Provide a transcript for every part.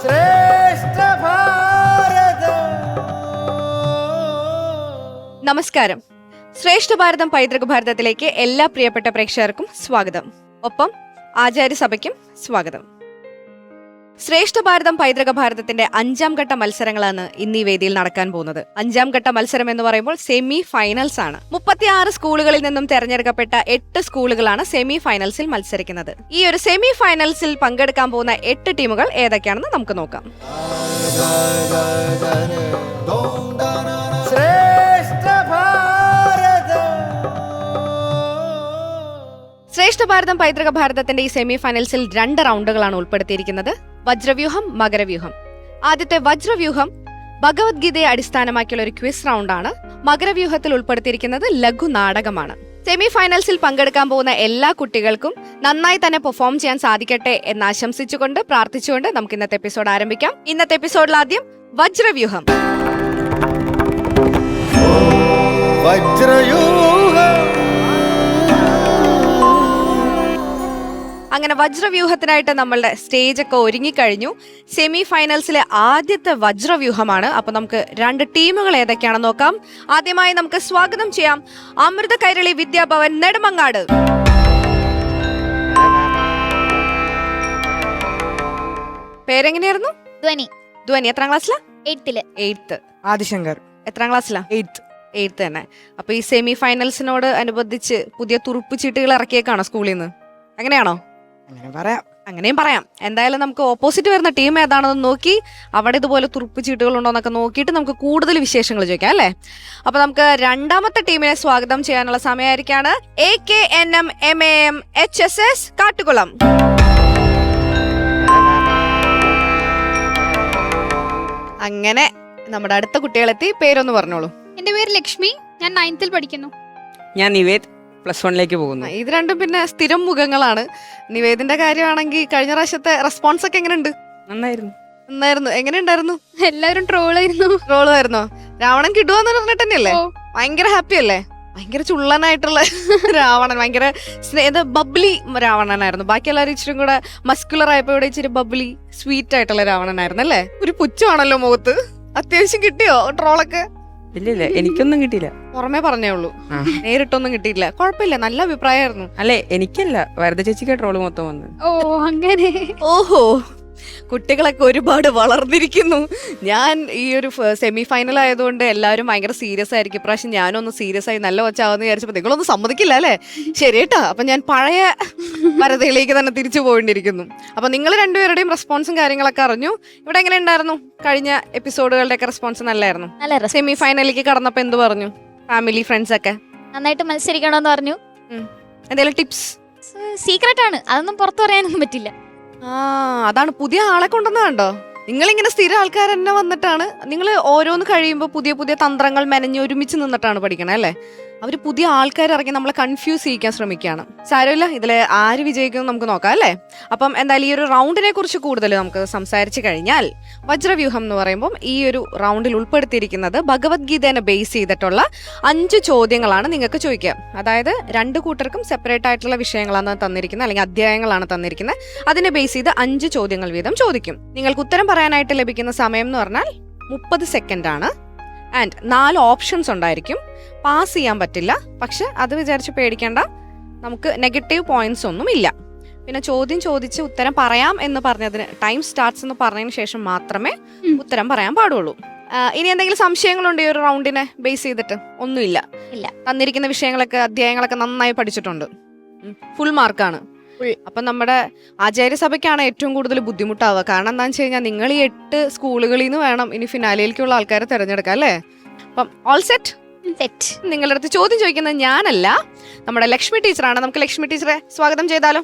ശ്രേഷ്ഠ ഭാരതം. നമസ്കാരം. ശ്രേഷ്ഠ ഭാരതം പൈതൃക ഭാരതത്തിലേക്ക് എല്ലാ പ്രിയപ്പെട്ട പ്രേക്ഷകർക്കും സ്വാഗതം. ഒപ്പം ആചാര്യസഭയ്ക്കും സ്വാഗതം. ശ്രേഷ്ഠ ഭാരതം പൈതൃക ഭാരതത്തിന്റെ 5ാം ഘട്ട മത്സരങ്ങളാണ് ഇന്ന് ഈ വേദിയിൽ നടക്കാൻ പോകുന്നത്. 5ാം ഘട്ട മത്സരം എന്ന് പറയുമ്പോൾ സെമി ഫൈനൽസ് ആണ്. 36 സ്കൂളുകളിൽ നിന്നും തെരഞ്ഞെടുക്കപ്പെട്ട 8 സ്കൂളുകളാണ് സെമി ഫൈനൽസിൽ മത്സരിക്കുന്നത്. ഈ ഒരു സെമി ഫൈനൽസിൽ പങ്കെടുക്കാൻ പോകുന്ന 8 ടീമുകൾ ഏതൊക്കെയാണെന്ന് നമുക്ക് നോക്കാം. ശ്രേഷ്ഠ ഭാരതം. ശ്രേഷ്ഠ ഭാരതം പൈതൃക ഭാരതത്തിന്റെ ഈ സെമി ഫൈനൽസിൽ 2 റൗണ്ടുകളാണ് ഉൾപ്പെടുത്തിയിരിക്കുന്നത്. വജ്രവ്യൂഹം, മകരവ്യൂഹം. ആദ്യത്തെ വജ്രവ്യൂഹം ഭഗവത്ഗീതയെ അടിസ്ഥാനമാക്കിയുള്ള ഒരു ക്വിസ് റൗണ്ടാണ്. മകരവ്യൂഹത്തിൽ ഉൾപ്പെടുത്തിയിരിക്കുന്നത് ലഘു നാടകമാണ്. സെമി ഫൈനൽസിൽ പങ്കെടുക്കാൻ പോകുന്ന എല്ലാ കുട്ടികൾക്കും നന്നായി തന്നെ പെർഫോം ചെയ്യാൻ സാധിക്കട്ടെ എന്ന് ആശംസിച്ചുകൊണ്ട് പ്രാർത്ഥിച്ചുകൊണ്ട് നമുക്ക് ഇന്നത്തെ എപ്പിസോഡ് ആരംഭിക്കാം. ഇന്നത്തെ എപ്പിസോഡിൽ ആദ്യം വജ്രവ്യൂഹം. അങ്ങനെ വജ്രവ്യൂഹത്തിനായിട്ട് നമ്മളുടെ സ്റ്റേജ് ഒക്കെ ഒരുങ്ങിക്കഴിഞ്ഞു. സെമി ഫൈനൽസിലെ ആദ്യത്തെ വജ്രവ്യൂഹമാണ്. അപ്പൊ നമുക്ക് 2 ടീമുകൾ ഏതൊക്കെയാണെന്ന് നോക്കാം. ആദ്യമായി നമുക്ക് സ്വാഗതം ചെയ്യാം അമൃത കൈരളി വിദ്യാഭവൻ നെടുമങ്ങാട്. പേരെങ്ങനെയായിരുന്നു? ധ്വനി. ധ്വനി എത്രാം ക്ലാസ്സിലാ? 8th. ആദിശങ്കർ എത്രാം ക്ലാസ്സിലാ? 8th തന്നെ. അപ്പൊ ഈ സെമി ഫൈനൽസിനോട് അനുബന്ധിച്ച് പുതിയ തുറുപ്പ് ചീട്ടുകൾ ഇറക്കിയേക്കാണോ സ്കൂളിൽ നിന്ന്? അങ്ങനെയാണോ? അങ്ങനെ പറയാം. അങ്ങനെയും പറയാം. എന്തായാലും നമുക്ക് ഓപ്പോസിറ്റ് വരുന്ന ടീം ഏതാണെന്ന് നോക്കി അവിടെ ഇതുപോലെ തുറുപ്പ് ചീട്ടുകൾ ഉണ്ടോ എന്നൊക്കെ നോക്കിയിട്ട് നമുക്ക് കൂടുതൽ വിശേഷങ്ങൾ ചോദിക്കാം അല്ലേ? അപ്പൊ നമുക്ക് 2ാമത്തെ ടീമിനെ സ്വാഗതം ചെയ്യാനുള്ള സമയമായിരിക്കാണ്. AKNM MAM HSS Kattukulam. അങ്ങനെ നമ്മുടെ അടുത്ത കുട്ടികളെത്തി. പേരൊന്ന് പറഞ്ഞോളൂ. എന്റെ പേര് ലക്ഷ്മി. ഞാൻ 9th പഠിക്കുന്നു. ഞാൻ നിവേദ് +1 പോകുന്നു. ഇത് രണ്ടും പിന്നെ സ്ഥിരം മുഖങ്ങളാണ്. നിവേദിന്റെ കാര്യമാണെങ്കിൽ കഴിഞ്ഞ പ്രാവശ്യത്തെ റെസ്പോൺസ് ഒക്കെ എങ്ങനെയുണ്ട്? നന്നായിരുന്നു. എങ്ങനെയുണ്ടായിരുന്നു? എല്ലാവരും ട്രോളായിരുന്നു. ട്രോളുമായിരുന്നോ? രാവണൻ കിട്ടുവാന്ന് പറഞ്ഞിട്ട് തന്നെയല്ലേ? ഓ. ഭയങ്കര ഹാപ്പി അല്ലേ? ഭയങ്കര ചുള്ളനായിട്ടുള്ള രാവണൻ, ഭയങ്കര ബബ്ലി രാവണനായിരുന്നു. ബാക്കി എല്ലാവരും ഇച്ചിരി കൂടെ മസ്കുലർ ആയപ്പോ ഇവിടെ ഇച്ചിരി ബബ്ലി സ്വീറ്റ് ആയിട്ടുള്ള രാവണനായിരുന്നു അല്ലേ? ഒരു പുച്ഛമാണല്ലോ മുഖത്ത്. അത്യാവശ്യം കിട്ടിയോ ട്രോളൊക്കെ? ഇല്ല എനിക്കൊന്നും കിട്ടിയില്ല. പുറമേ പറഞ്ഞേ ഉള്ളൂ, നേരിട്ടൊന്നും കിട്ടിയില്ല. കുഴപ്പമില്ല, നല്ല അഭിപ്രായമായിരുന്നു. അല്ലേ, എനിക്കല്ല, വരദ ചേച്ചിക്ക് ട്രോള് മൊത്തം വന്ന്. ഓ അങ്ങനെ. ഓഹോ, കുട്ടികളൊക്കെ ഒരുപാട് വളർന്നിരിക്കുന്നു. ഞാൻ ഈ ഒരു സെമി ഫൈനൽ ആയതുകൊണ്ട് എല്ലാവരും ഭയങ്കര സീരിയസ് ആയിരിക്കും. ഇപ്രാവശ്യം ഞാനൊന്ന് സീരിയസ് ആയി നല്ല ഒച്ചാവെന്ന് വിചാരിച്ചപ്പോൾ നിങ്ങളൊന്നും സമ്മതിക്കില്ല അല്ലേ? ശരി കേട്ടാ. അപ്പൊ ഞാൻ പഴയ വരതയിലേക്ക് തന്നെ തിരിച്ചു പോകേണ്ടിയിരിക്കുന്നു. അപ്പൊ നിങ്ങൾ രണ്ടുപേരുടെയും റെസ്പോൺസും കാര്യങ്ങളൊക്കെ അറിഞ്ഞു. ഇവിടെ എങ്ങനെ ഉണ്ടായിരുന്നു? കഴിഞ്ഞ എപ്പിസോഡുകളുടെ ഒക്കെ റെസ്പോൺസ് നല്ലായിരുന്നു. സെമി ഫൈനലിലേക്ക് കടന്നപ്പോ എന്ത് പറഞ്ഞു ഫാമിലി ഫ്രണ്ട്സ് ഒക്കെ? നന്നായിട്ട് മത്സരിക്കണമെന്ന് പറഞ്ഞു. എന്തെങ്കിലും ടിപ്സ്? സീക്രട്ട് ആണ്, അതൊന്നും പുറത്തു പറയാനൊന്നും പറ്റില്ല. അതാണ് പുതിയ ആളെ കൊണ്ടുവന്നത്. കണ്ടോ, നിങ്ങളിങ്ങനെ സ്ഥിര ആൾക്കാർ തന്നെ വന്നിട്ടാണ് നിങ്ങൾ ഓരോന്ന് കഴിയുമ്പോൾ പുതിയ പുതിയ തന്ത്രങ്ങൾ മെനഞ്ഞ് ഒരുമിച്ച് നിന്നിട്ടാണ് പഠിക്കണേ അല്ലേ? അവര് പുതിയ ആൾക്കാർ ഇറങ്ങി നമ്മളെ കൺഫ്യൂസ് ചെയ്യിക്കാൻ ശ്രമിക്കുകയാണ്. സാരമില്ല, ഇതില് ആര് വിജയിക്കും നമുക്ക് നോക്കാം അല്ലേ? അപ്പം എന്തായാലും ഈ ഒരു റൗണ്ടിനെ കുറിച്ച് കൂടുതൽ നമുക്ക് സംസാരിച്ചു കഴിഞ്ഞാൽ, വജ്രവ്യൂഹം എന്ന് പറയുമ്പോൾ ഈ ഒരു റൗണ്ടിൽ ഉൾപ്പെടുത്തിയിരിക്കുന്നത് ഭഗവത്ഗീതേനെ ബേസ് ചെയ്തിട്ടുള്ള 5 ചോദ്യങ്ങളാണ് നിങ്ങൾക്ക് ചോദിക്കുക. അതായത് 2 കൂട്ടർക്കും സെപ്പറേറ്റ് ആയിട്ടുള്ള വിഷയങ്ങളാണ് തന്നിരിക്കുന്നത്, അല്ലെങ്കിൽ അധ്യായങ്ങളാണ് തന്നിരിക്കുന്നത്. അതിനെ ബേസ് ചെയ്ത് 5 ചോദ്യങ്ങൾ വീതം ചോദിക്കും. നിങ്ങൾക്ക് ഉത്തരം പറയാനായിട്ട് ലഭിക്കുന്ന സമയം എന്ന് പറഞ്ഞാൽ 30 സെക്കൻഡ് ആണ്. ആൻഡ് 4 ഓപ്ഷൻസ് ഉണ്ടായിരിക്കും. പാസ് ചെയ്യാൻ പറ്റില്ല. പക്ഷെ അത് വിചാരിച്ച് പേടിക്കേണ്ട, നമുക്ക് നെഗറ്റീവ് പോയിന്റ്സ് ഒന്നും ഇല്ല. പിന്നെ ചോദ്യം ചോദിച്ച് ഉത്തരം പറയാം എന്ന് പറഞ്ഞതിന് ടൈം സ്റ്റാർട്ട്സ് എന്ന് പറഞ്ഞതിന് ശേഷം മാത്രമേ ഉത്തരം പറയാൻ പാടുള്ളൂ. ഇനി എന്തെങ്കിലും സംശയങ്ങളുണ്ടോ ഈ ഒരു റൗണ്ടിനെ ബേസ് ചെയ്തിട്ട്? ഒന്നുമില്ല. തന്നിരിക്കുന്ന വിഷയങ്ങളൊക്കെ അധ്യായങ്ങളൊക്കെ നന്നായി പഠിച്ചിട്ടുണ്ട്. ഫുൾ മാർക്കാണ്. അപ്പൊ നമ്മുടെ ആചാര്യസഭയ്ക്കാണ് ഏറ്റവും കൂടുതൽ ബുദ്ധിമുട്ടാവുക. കാരണം എന്താണെന്ന് വെച്ച് കഴിഞ്ഞാൽ നിങ്ങൾ ഈ 8 സ്കൂളുകളിൽ നിന്ന് വേണം ഇനി ഫിനാലയിലേക്കുള്ള ആൾക്കാരെ തിരഞ്ഞെടുക്കാം അല്ലേ? അപ്പം ഓൾ സെറ്റ്? നിങ്ങളുടെ അടുത്ത് ചോദ്യം ചോദിക്കുന്നത് ഞാനല്ല, നമ്മുടെ ലക്ഷ്മി ടീച്ചറാണ്. നമുക്ക് ലക്ഷ്മി ടീച്ചറെ സ്വാഗതം ചെയ്താലോ?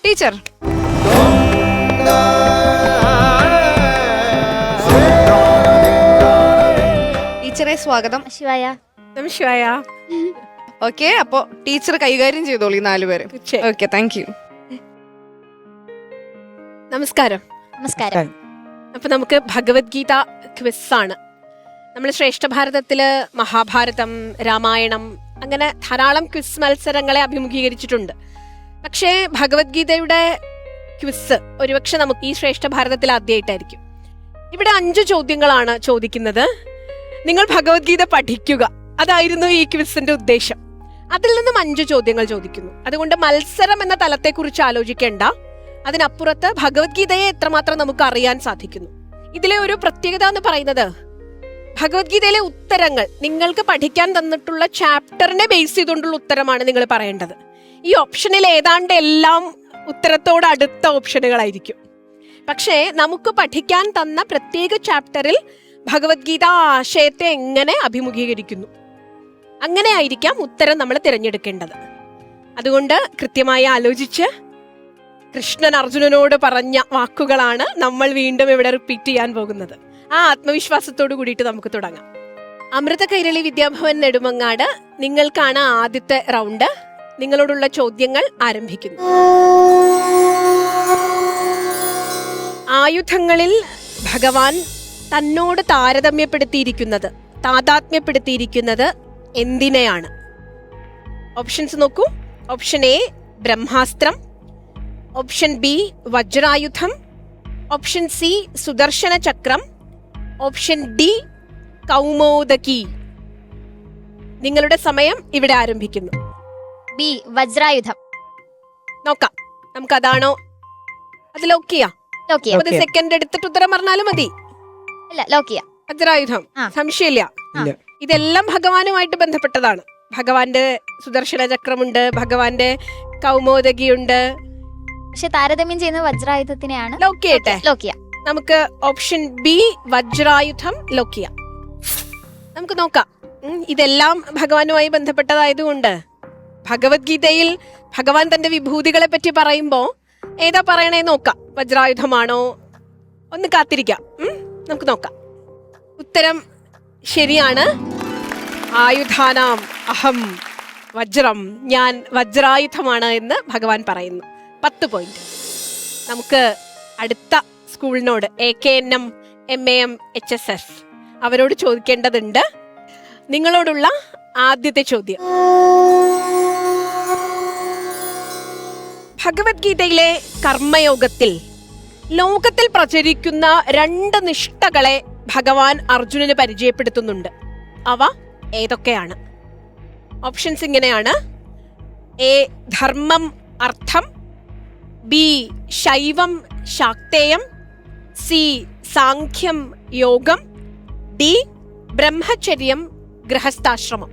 ടീച്ചർ, ടീച്ചറെ സ്വാഗതം. ശിവായ. ഓക്കെ, അപ്പൊ ടീച്ചർ കൈകാര്യം ചെയ്തോളൂ ഈ 4 പേര്. Okay, thank you. നമസ്കാരം. അപ്പൊ നമുക്ക് ഭഗവത്ഗീത ക്വിസ് ആണ്. നമ്മൾ ശ്രേഷ്ഠ ഭാരതത്തില് മഹാഭാരതം, രാമായണം, അങ്ങനെ ധാരാളം ക്വിസ് മത്സരങ്ങളെ അഭിമുഖീകരിച്ചിട്ടുണ്ട്. പക്ഷേ ഭഗവത്ഗീതയുടെ ക്വിസ് ഒരുപക്ഷെ നമുക്ക് ഈ ശ്രേഷ്ഠ ഭാരതത്തിൽ ആദ്യമായിട്ടായിരിക്കും. ഇവിടെ 5 ചോദ്യങ്ങളാണ് ചോദിക്കുന്നത്. നിങ്ങൾ ഭഗവത്ഗീത പഠിക്കുക, അതായിരുന്നു ഈ ക്വിസിന്റെ ഉദ്ദേശം. അതിൽ നിന്നും 5 ചോദ്യങ്ങൾ ചോദിക്കുന്നു. അതുകൊണ്ട് മത്സരം എന്ന തലത്തെക്കുറിച്ച് ആലോചിക്കേണ്ട. അതിനപ്പുറത്ത് ഭഗവത്ഗീതയെ എത്രമാത്രം നമുക്ക് അറിയാൻ സാധിക്കുന്നു. ഇതിലെ ഒരു പ്രത്യേകത എന്ന് പറയുന്നത്, ഭഗവത്ഗീതയിലെ ഉത്തരങ്ങൾ നിങ്ങൾക്ക് പഠിക്കാൻ തന്നിട്ടുള്ള ചാപ്റ്ററിനെ ബേസ് ചെയ്തുകൊണ്ടുള്ള ഉത്തരമാണ് നിങ്ങൾ പറയേണ്ടത്. ഈ ഓപ്ഷനിൽ ഏതാണ്ട് എല്ലാം ഉത്തരത്തോട് അടുത്ത ഓപ്ഷനുകളായിരിക്കും. പക്ഷേ നമുക്ക് പഠിക്കാൻ തന്ന പ്രത്യേക ചാപ്റ്ററിൽ ഭഗവത്ഗീത ആശയത്തെ എങ്ങനെ അഭിമുഖീകരിക്കുന്നു, അങ്ങനെ ആയിരിക്കാം ഉത്തരം നമ്മൾ തിരഞ്ഞെടുക്കേണ്ടത്. അതുകൊണ്ട് കൃത്യമായി ആലോചിച്ച് കൃഷ്ണൻ അർജുനനോട് പറഞ്ഞ വാക്കുകളാണ് നമ്മൾ വീണ്ടും ഇവിടെ റിപ്പീറ്റ് ചെയ്യാൻ പോകുന്നത്. ആ ആത്മവിശ്വാസത്തോടു കൂടിയിട്ട് നമുക്ക് തുടങ്ങാം. അമൃത കൈരളി വിദ്യാഭവൻ നെടുമങ്ങാട്, നിങ്ങൾക്കാണ് ആദ്യത്തെ റൗണ്ട്. നിങ്ങളോടുള്ള ചോദ്യങ്ങൾ ആരംഭിക്കുന്നു. ആയുധങ്ങളിൽ ഭഗവാൻ തന്നോട് താതാത്മ്യപ്പെടുത്തിയിരിക്കുന്നത് എന്തിനെയാണ്? ഓപ്ഷൻസ് നോക്കൂ. ഓപ്ഷൻ എ ബ്രഹ്മാസ്ത്രം, ഓപ്ഷൻ ബി വജ്രായുധം, ഓപ്ഷൻ സി സുദർശന ചക്രം, ഓപ്ഷൻ ഡി കൗമോദകി. നിങ്ങളുടെ സമയം ഇവിടെ ആരംഭിക്കുന്നു. ബി വജ്രായുധം. നോക്കാം നമുക്കതാണോ. അത് ലോക്ക് ചെയ്യാം. ലോക്ക് ചെയ്യാം. 30 സെക്കൻഡ് എടുത്തിട്ട് ഉത്തരം പറഞ്ഞാലും മതി. ഇല്ല, ലോക്ക് ചെയ്യാം. വജ്രായുധം ആ. സംശയമില്ല. ഇല്ല. ഇതെല്ലാം ഭഗവാനുമായിട്ട് ബന്ധപ്പെട്ടതാണ്. ഭഗവാന്റെ സുദർശന ചക്രമുണ്ട്, ഭഗവാന്റെ കൗമോദകിയുണ്ട്. പക്ഷെ താരതമ്യം ചെയ്യുന്ന വജ്രായുധത്തിനെയാണ്. ലോക്ക് ചെയ്യട്ടെ. ലോക്ക് ചെയ്യാം. നമുക്ക് ഓപ്ഷൻ ബി വജ്രായുധം ലോക്ക് ചെയ്യാം. നമുക്ക് നോക്കാം. ഇതെല്ലാം ഭഗവാനുമായി ബന്ധപ്പെട്ടതായതുകൊണ്ട് ഭഗവത്ഗീതയിൽ ഭഗവാൻ തന്റെ വിഭൂതികളെ പറ്റി പറയുമ്പോ ഏതാ പറയണേ നോക്കാം. വജ്രായുധമാണോ? ഒന്ന് കാത്തിരിക്കാം. നമുക്ക് നോക്കാം. ഉത്തരം ശരിയാണ്. ആയുധാനാം അഹം വജ്രം, ഞാൻ വജ്രായുധമാണ് എന്ന് ഭഗവാൻ പറയുന്നു. 10 പോയിന്റ്. നമുക്ക് അടുത്ത സ്കൂളിനോട് AKNM MAM HSS അവരോട് ചോദിക്കേണ്ടതുണ്ട്. നിങ്ങളോടുള്ള ആദ്യത്തെ ചോദ്യം, ഭഗവത്ഗീതയിലെ കർമ്മയോഗത്തിൽ ലോകത്തിൽ പ്രചരിക്കുന്ന 2 നിഷ്ഠകളെ ഭഗവാൻ അർജുനന് പരിചയപ്പെടുത്തുന്നുണ്ട്. അവ ഏതൊക്കെയാണ്? ഓപ്ഷൻസ് ഇങ്ങനെയാണ്. എ ധർമ്മം അർത്ഥം, ബി ശൈവം ശാക്തേയം, സി സാഖ്യം യോഗം, ഡി ബ്രഹ്മചര്യം ഗൃഹസ്ഥാശ്രമം.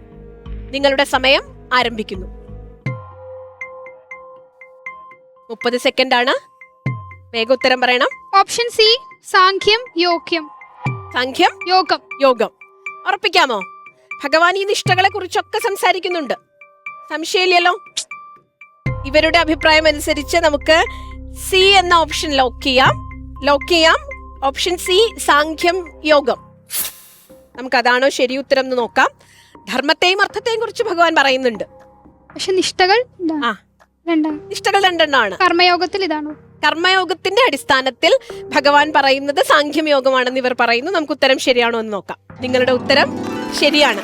നിങ്ങളുടെ സമയം ആരംഭിക്കുന്നു. 30 സെക്കൻഡ് ആണ്. വേഗം ഉത്തരം പറയണം. Option C സാഖ്യം യോഗ്യം. സാഖ്യം യോഗം ഉറപ്പിക്കാമോ? ഭഗവാൻ ഈ നിഷ്ഠകളെ കുറിച്ചൊക്കെ സംസാരിക്കുന്നുണ്ട്. സംശയമില്ലല്ലോ. ഇവരുടെ അഭിപ്രായം അനുസരിച്ച് നമുക്ക് സി എന്ന ഓപ്ഷൻ ലോക്ക് ചെയ്യാം. ഓപ്ഷൻ സി സാഖ്യം യോഗം. നമുക്ക് അതാണോ ശരി ഉത്തരം എന്ന് നോക്കാം. ധർമ്മത്തെയും അർത്ഥത്തെയും കുറിച്ച് ഭഗവാൻ പറയുന്നുണ്ട്. പക്ഷെ നിഷ്ഠകൾ ആ. നിഷ്ഠകൾ 2 എണ്ണമാണ്. കർമ്മയോഗത്തിൽ ഇതാണോ? കർമ്മയോഗത്തിന്റെ അടിസ്ഥാനത്തിൽ ഭഗവാൻ പറയുന്നത് സാഖ്യം യോഗമാണെന്ന് ഇവർ പറയുന്നു. നമുക്ക് ഉത്തരം ശരിയാണോ എന്ന് നോക്കാം. നിങ്ങളുടെ ഉത്തരം ശരിയാണ്.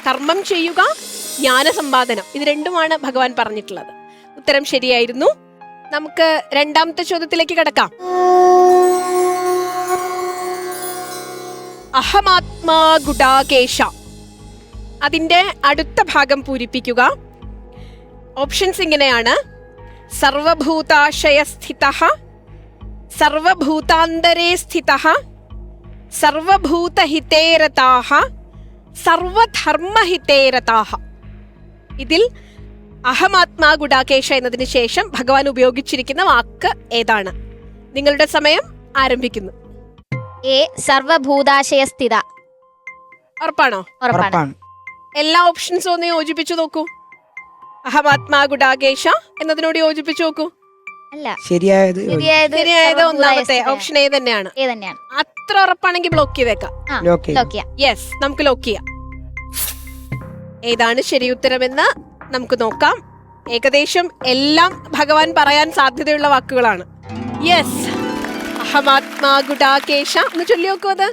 കർമ്മം ചെയ്യുക, ജ്ഞാനസമ്പാദനം, ഇത് രണ്ടുമാണ് ഭഗവാൻ പറഞ്ഞിട്ടുള്ളത്. ഉത്തരം ശരിയായിരുന്നു. നമുക്ക് രണ്ടാമത്തെ ചോദ്യത്തിലേക്ക് കടക്കാം. അഹമാത്മാ ഗുഡാകേശ, അതിന്റെ അടുത്ത ഭാഗം പൂരിപ്പിക്കുക. ഓപ്ഷൻസ് ഇങ്ങനെയാണ്. സർവഭൂതാശയ സ്ഥിതഃ, സർവഭൂതാന്തരേ സ്ഥിതഃ, സർവഭൂതഹിതേരതാഃ, സർവധർമ്മഹിതേരതാഃ. ഇതിൽ അഹമാത്മാ ഗുഡാകേശ എന്നതിന് ശേഷം ഭഗവാൻ ഉപയോഗിച്ചിരിക്കുന്ന വാക്ക് ഏതാണ്? നിങ്ങളുടെ സമയം ആരംഭിക്കുന്നു. എ സർവഭൂതാശയ സ്ഥിത. ഉറപ്പാണോ? ഉറപ്പാണ്. എല്ലാ ഓപ്ഷൻസും ഒന്ന് യോജിപ്പിച്ചു നോക്കൂ. അഹമാത്മാ ഗുഡാകേശ എന്നതിനോട് യോജിപ്പിച്ചു നോക്കൂ. അല്ല, ശരിയായത് ശരിയായത് ഒന്നാമത്തെ ഓപ്ഷൻ എ തന്നെയാണ്. അത്ര ഉറപ്പാണെങ്കിൽ ബ്ലോക്ക് ചെയ്തേക്കാം. ലോക്ക് ചെയ്യാം. ലോക്ക് ചെയ്യാം. യെസ്, നമുക്ക് ലോക്ക് ചെയ്യാം. ഏതാണ് ശരി ഉത്തരമെന്ന് നമുക്ക് നോക്കാം. ഏകദേശം എല്ലാം ഭഗവാൻ പറയാൻ സാധ്യതയുള്ള വാക്കുകളാണ്. യെസ്, അഹമാത്മാ ഗുഡാകേശ എന്ന് ചൊല്ലി നോക്കൂ. അത്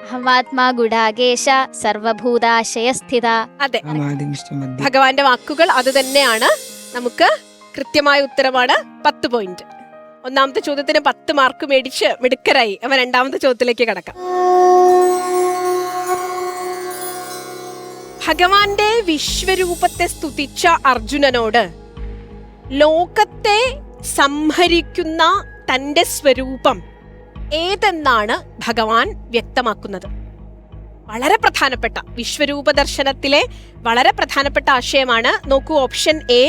അഹമാത്മാ ഗുഡാകേശ സർവഭൂതാശയ സ്ഥിത. അതെ, ഭഗവാന്റെ വാക്കുകൾ അത് തന്നെയാണ്. നമുക്ക് കൃത്യമായ ഉത്തരമാണ്. 10 പോയിന്റ്. ഒന്നാമത്തെ ചോദ്യത്തിന് 10 മാർക്ക് മേടിച്ച് മിടുക്കരായി. അവ രണ്ടാമത്തെ ചോദ്യത്തിലേക്ക് കടക്കാം. ഭഗവാന്റെ വിശ്വരൂപത്തെ സ്തുതിച്ച അർജുനനോട് ലോകത്തെ സംഹരിക്കുന്ന തന്റെ സ്വരൂപം ഏതെന്നാണ് ഭഗവാൻ വ്യക്തമാക്കുന്നത്? വളരെ പ്രധാനപ്പെട്ട വിശ്വരൂപ ദർശനത്തിലെ വളരെ പ്രധാനപ്പെട്ട ആശയമാണ്. നോക്കൂ, ഓപ്ഷൻ എ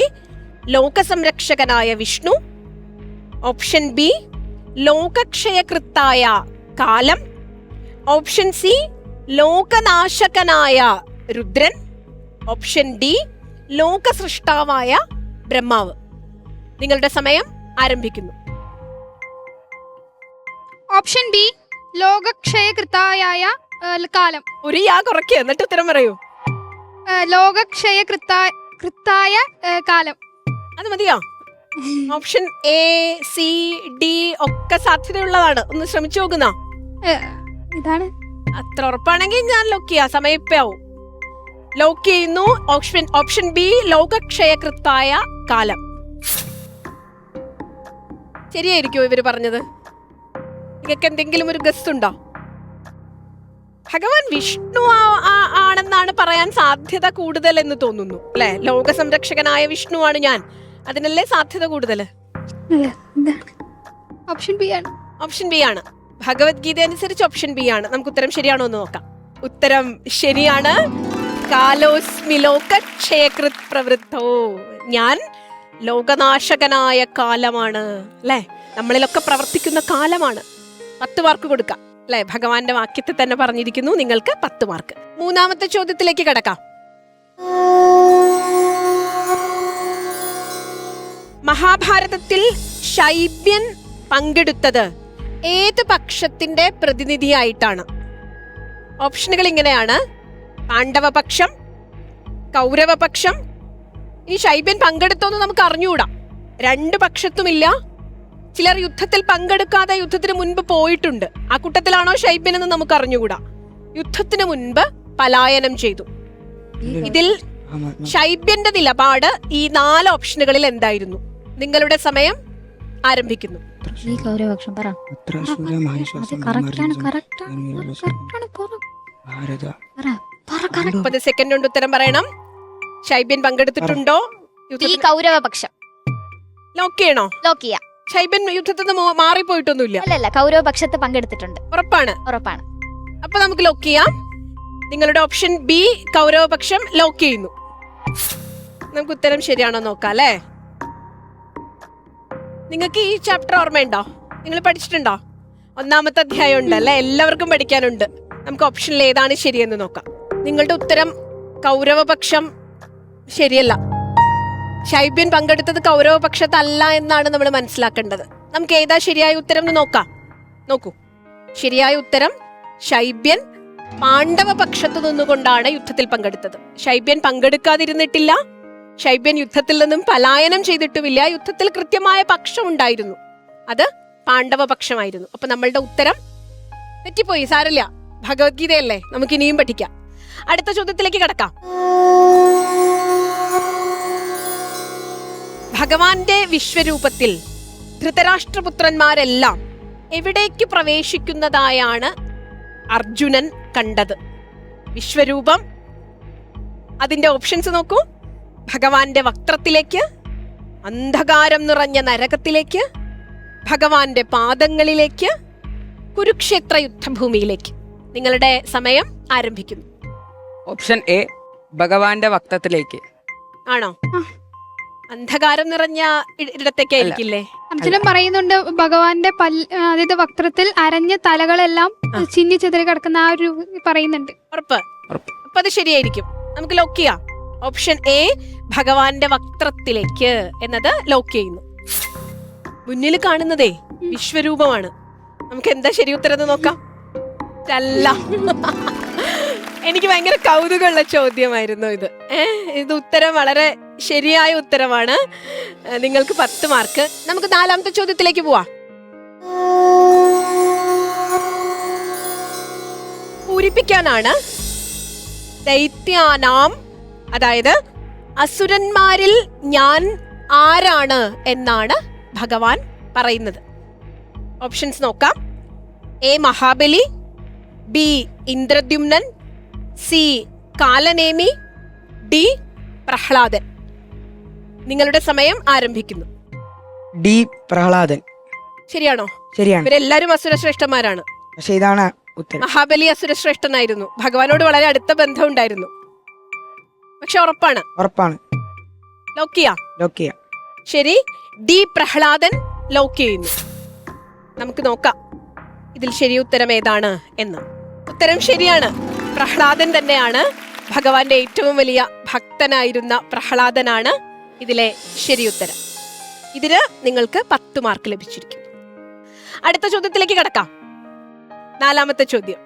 ലോകസംരക്ഷകനായ വിഷ്ണു, ഓപ്ഷൻ ബി ലോകക്ഷയകൃത്തായ കാലം, ഓപ്ഷൻ സി ലോകനാശകനായ രുദ്രൻ, ഓപ്ഷൻ ഡി ലോകസൃഷ്ടാവായ ബ്രഹ്മാവ്. നിങ്ങളുടെ സമയം ആരംഭിക്കുന്നു. ഓപ്ഷൻ ബി ലോകക്ഷയകൃത്തായ കാലം. ഒരു യാ കുറയ്ക്കുക, എന്നിട്ട് ഉത്തരം പറയൂ. ലോകക്ഷയകൃത്തായ കാലം. അത് മതിയോ? ഓപ്ഷൻ എ, സി, ഡി ഒക്കെ സാധ്യതയുള്ളതാണ്. ഒന്ന് ശ്രമിച്ചു നോക്കുന്നോ? ഇതാണ്. അത്ര ഉറപ്പാണെങ്കിൽ ഞാൻ ലോക്ക് ചെയ്യാം. സമയം ഇപ്പാവും. ലോക്ക് ചെയ്യുന്നു. ഓപ്ഷൻ ബി ലോകക്ഷയകൃത്തായ കാലം. ശരിയായിരിക്കോ ഇവര് പറഞ്ഞത്? നിങ്ങൾക്ക് എന്തെങ്കിലും ഒരു ഗസ്റ്റ് ഉണ്ടോ? ഭഗവാൻ വിഷ്ണു ആണെന്നാണ് പറയാൻ സാധ്യത കൂടുതൽ എന്ന് തോന്നുന്നു, അല്ലെ? ലോകസംരക്ഷകനായ വിഷ്ണു ആണ് ഞാൻ, അതിനല്ലേ സാധ്യത കൂടുതൽ? ഓപ്ഷൻ ബി ആണ്. ഓപ്ഷൻ ബി ആണ്. ഭഗവത്ഗീത അനുസരിച്ച് ഓപ്ഷൻ ബി ആണ്. നമുക്ക് ഉത്തരം ശരിയാണോ എന്ന് നോക്കാം. ഉത്തരം ശരിയാണ്. കാലോസ്മി ലോകക്ഷയകൃത് പ്രവൃത്തോ. ഞാൻ ലോകനാശകനായ കാലമാണ്, അല്ലെ? നമ്മളിലൊക്കെ പ്രവർത്തിക്കുന്ന കാലമാണ്. 10 മാർക്ക് കൊടുക്കാം, അല്ലെ? ഭഗവാന്റെ വാക്യത്തിൽ തന്നെ പറഞ്ഞിരിക്കുന്നു. നിങ്ങൾക്ക് 10 മാർക്ക്. മൂന്നാമത്തെ ചോദ്യത്തിലേക്ക് കടക്കാം. മഹാഭാരതത്തിൽ ശൈബ്യൻ പങ്കെടുത്തത് ഏത് പക്ഷത്തിന്റെ പ്രതിനിധിയായിട്ടാണ്? ഓപ്ഷനുകൾ ഇങ്ങനെയാണ്: പാണ്ഡവപക്ഷം, കൗരവപക്ഷം. ഈ ശൈബ്യൻ പങ്കെടുത്തോന്ന് നമുക്ക് അറിഞ്ഞുകൂടാ, 2 പക്ഷത്തുമില്ല. ചിലർ യുദ്ധത്തിൽ പങ്കെടുക്കാതെ യുദ്ധത്തിന് മുൻപ് പോയിട്ടുണ്ട്. ആ കൂട്ടത്തിലാണോ ശൈബ്യൻ എന്ന് നമുക്ക് അറിഞ്ഞുകൂടാ. യുദ്ധത്തിന് മുൻപ് പലായനം ചെയ്തു. ഇതിൽ ശൈബ്യന്റെ നിലപാട് ഈ 4 ഓപ്ഷനുകളിൽ എന്തായിരുന്നു? നിങ്ങളുടെ സമയം ആരംഭിക്കുന്നു. ഈ കൗരവപക്ഷം പറ. 30 സെക്കൻഡ് കൊണ്ട് ഉത്തരം പറയണം. ശൈബ്യൻ പങ്കെടുത്തിട്ടുണ്ടോ? ഈ കൗരവപക്ഷം. ലോക്ക് ചെയ്യണോ? ലോക്ക് ചെയ്യാം. ശൈബ്യൻ യുദ്ധത്തിൽ നിന്ന് മാറിപ്പോയിട്ടൊന്നുമില്ല. അല്ലല്ല, കൗരവപക്ഷത്ത് പങ്കെടുത്തിട്ടുണ്ട്. ഉറപ്പാണ്? ഉറപ്പാണ്. അപ്പൊ നമുക്ക് ലോക്ക് ചെയ്യാം. നിങ്ങളുടെ ഓപ്ഷൻ ബി കൗരവപക്ഷം ലോക്ക് ചെയ്യുന്നു. നമുക്ക് ഉത്തരം ശരിയാണോ നോക്കാം, അല്ലേ? നിങ്ങൾക്ക് ഈ ചാപ്റ്റർ ഓർമ്മയുണ്ടോ? നിങ്ങൾ പഠിച്ചിട്ടുണ്ടോ? 1-ാമത്തെ അധ്യായം ഉണ്ട്, അല്ലെ? എല്ലാവർക്കും പഠിക്കാനുണ്ട്. നമുക്ക് ഓപ്ഷനിൽ ഏതാണ് ശരിയെന്ന് നോക്കാം. നിങ്ങളുടെ ഉത്തരം കൗരവപക്ഷം ശരിയല്ല. ശൈബ്യൻ പങ്കെടുത്തത് കൗരവപക്ഷത്തല്ല എന്നാണ് നമ്മൾ മനസ്സിലാക്കേണ്ടത്. നമുക്ക് ഏതാ ശരിയായ ഉത്തരം എന്ന് നോക്കാം. നോക്കൂ, ശരിയായ ഉത്തരം ശൈബ്യൻ പാണ്ഡവ പക്ഷത്ത് നിന്നുകൊണ്ടാണ് യുദ്ധത്തിൽ പങ്കെടുത്തത്. ശൈബ്യൻ പങ്കെടുക്കാതിരുന്നിട്ടില്ല. ശൈബ്യൻ യുദ്ധത്തിൽ നിന്നും പലായനം ചെയ്തിട്ടുമില്ല. യുദ്ധത്തിൽ കൃത്യമായ പക്ഷം ഉണ്ടായിരുന്നു, അത് പാണ്ഡവ പക്ഷമായിരുന്നു. അപ്പൊ നമ്മളുടെ ഉത്തരം തെറ്റിപ്പോയി. സാരല്ല, ഭഗവത്ഗീതയല്ലേ, നമുക്ക് ഇനിയും പഠിക്കാം. അടുത്ത ചോദ്യത്തിലേക്ക് കടക്കാം. ഭഗവാന്റെ വിശ്വരൂപത്തിൽ ധൃതരാഷ്ട്രപുത്രന്മാരെല്ലാം എവിടേക്ക് പ്രവേശിക്കുന്നതായാണ് അർജുനൻ കണ്ടത്? വിശ്വരൂപം, അതിന്റെ ഓപ്ഷൻസ് നോക്കൂ. ഭഗവാന്റെ വക്ത്രത്തിലേക്ക്, അന്ധകാരം നിറഞ്ഞ നരകത്തിലേക്ക്, ഭഗവാന്റെ പാദങ്ങളിലേക്ക്, കുരുക്ഷേത്ര യുദ്ധഭൂമിയിലേക്ക്. നിങ്ങളുടെ സമയം ആരംഭിക്കുന്നു. ഓപ്ഷൻ എ ഭഗവാന്റെ വക്തത്തിലേക്ക്. ആണോ? അന്ധകാരം നിറഞ്ഞ ഇടത്തേക്കായിരിക്കില്ലേ? അർജുനൻ പറയുന്നുണ്ട് ഭഗവാന്റെ അതായത് വക്രത്തിൽ അരഞ്ഞ തലകളെല്ലാം ചിന്നി ചെതറി കിടക്കുന്ന ആ ഒരു പറയുന്നുണ്ട്. ഉറപ്പ്? അപ്പൊ അത് ശരിയായിരിക്കും. നമുക്ക് ലോക്ക് ചെയ്യാം. ഓപ്ഷൻ എ ഭഗവാന്റെ വക്ത്രത്തിലേക്ക് എന്നത് ലോക്ക് ചെയ്യുന്നു. മുന്നിൽ കാണുന്നതേ വിശ്വരൂപമാണ്. നമുക്ക് എന്താ ശരി ഉത്തരം എന്ന് നോക്കാം. അല്ല, എനിക്ക് ഭയങ്കര കൗതുകമുള്ള ചോദ്യമായിരുന്നു ഇത്. ഇത് ഉത്തരം വളരെ ശരിയായ ഉത്തരമാണ്. നിങ്ങൾക്ക് 10 മാർക്ക്. നമുക്ക് 4-ാമത്തെ ചോദ്യത്തിലേക്ക് പോവാം. പൂരിപ്പിക്കാനാണ്. ദൈത്യാനാം, അതായത് അസുരന്മാരിൽ ഞാൻ ആരാണ് എന്നാണ് ഭഗവാൻ പറയുന്നത്? ഓപ്ഷൻസ് നോക്കാം. A Mahabali, B Indradyumnan, C Kalanemi, D Prahladan. നിങ്ങളുടെ സമയം ആരംഭിക്കുന്നു. ഡി പ്രഹ്ലാദൻ. ശരിയാണോ? ശരിയാണ്. ഇവരെല്ലാരും അസുരശ്രേഷ്ഠന്മാരാണ്. പക്ഷെ ഇതാണ് ഉത്തരം. മഹാബലി അസുരശ്രേഷ്ഠനായിരുന്നു, ഭഗവാനോട് വളരെ അടുത്ത ബന്ധം ഉണ്ടായിരുന്നു. പക്ഷെ ഉറപ്പാണ്? ഉറപ്പാണ്. ലോക്ക് ചെയ്യാം. ലോക്ക് ചെയ്യാം. ശരി, ഡി പ്രഹ്ലാദൻ ലോക്ക് ചെയ്യുന്നു. നമുക്ക് നോക്കാം ഇതിൽ ശരി ഉത്തരം ഏതാണ് എന്ന്. ഉത്തരം ശരിയാണ്, പ്രഹ്ലാദൻ തന്നെയാണ്. ഭഗവാന്റെ ഏറ്റവും വലിയ ഭക്തനായിരുന്ന പ്രഹ്ലാദനാണ് ഇതിലെ ശരി ഉത്തരം. ഇതിന് നിങ്ങൾക്ക് 10 മാർക്ക് ലഭിച്ചിരിക്കുന്നു. അടുത്ത ചോദ്യത്തിലേക്ക് കടക്കാം. 4ാമത്തെ ചോദ്യം.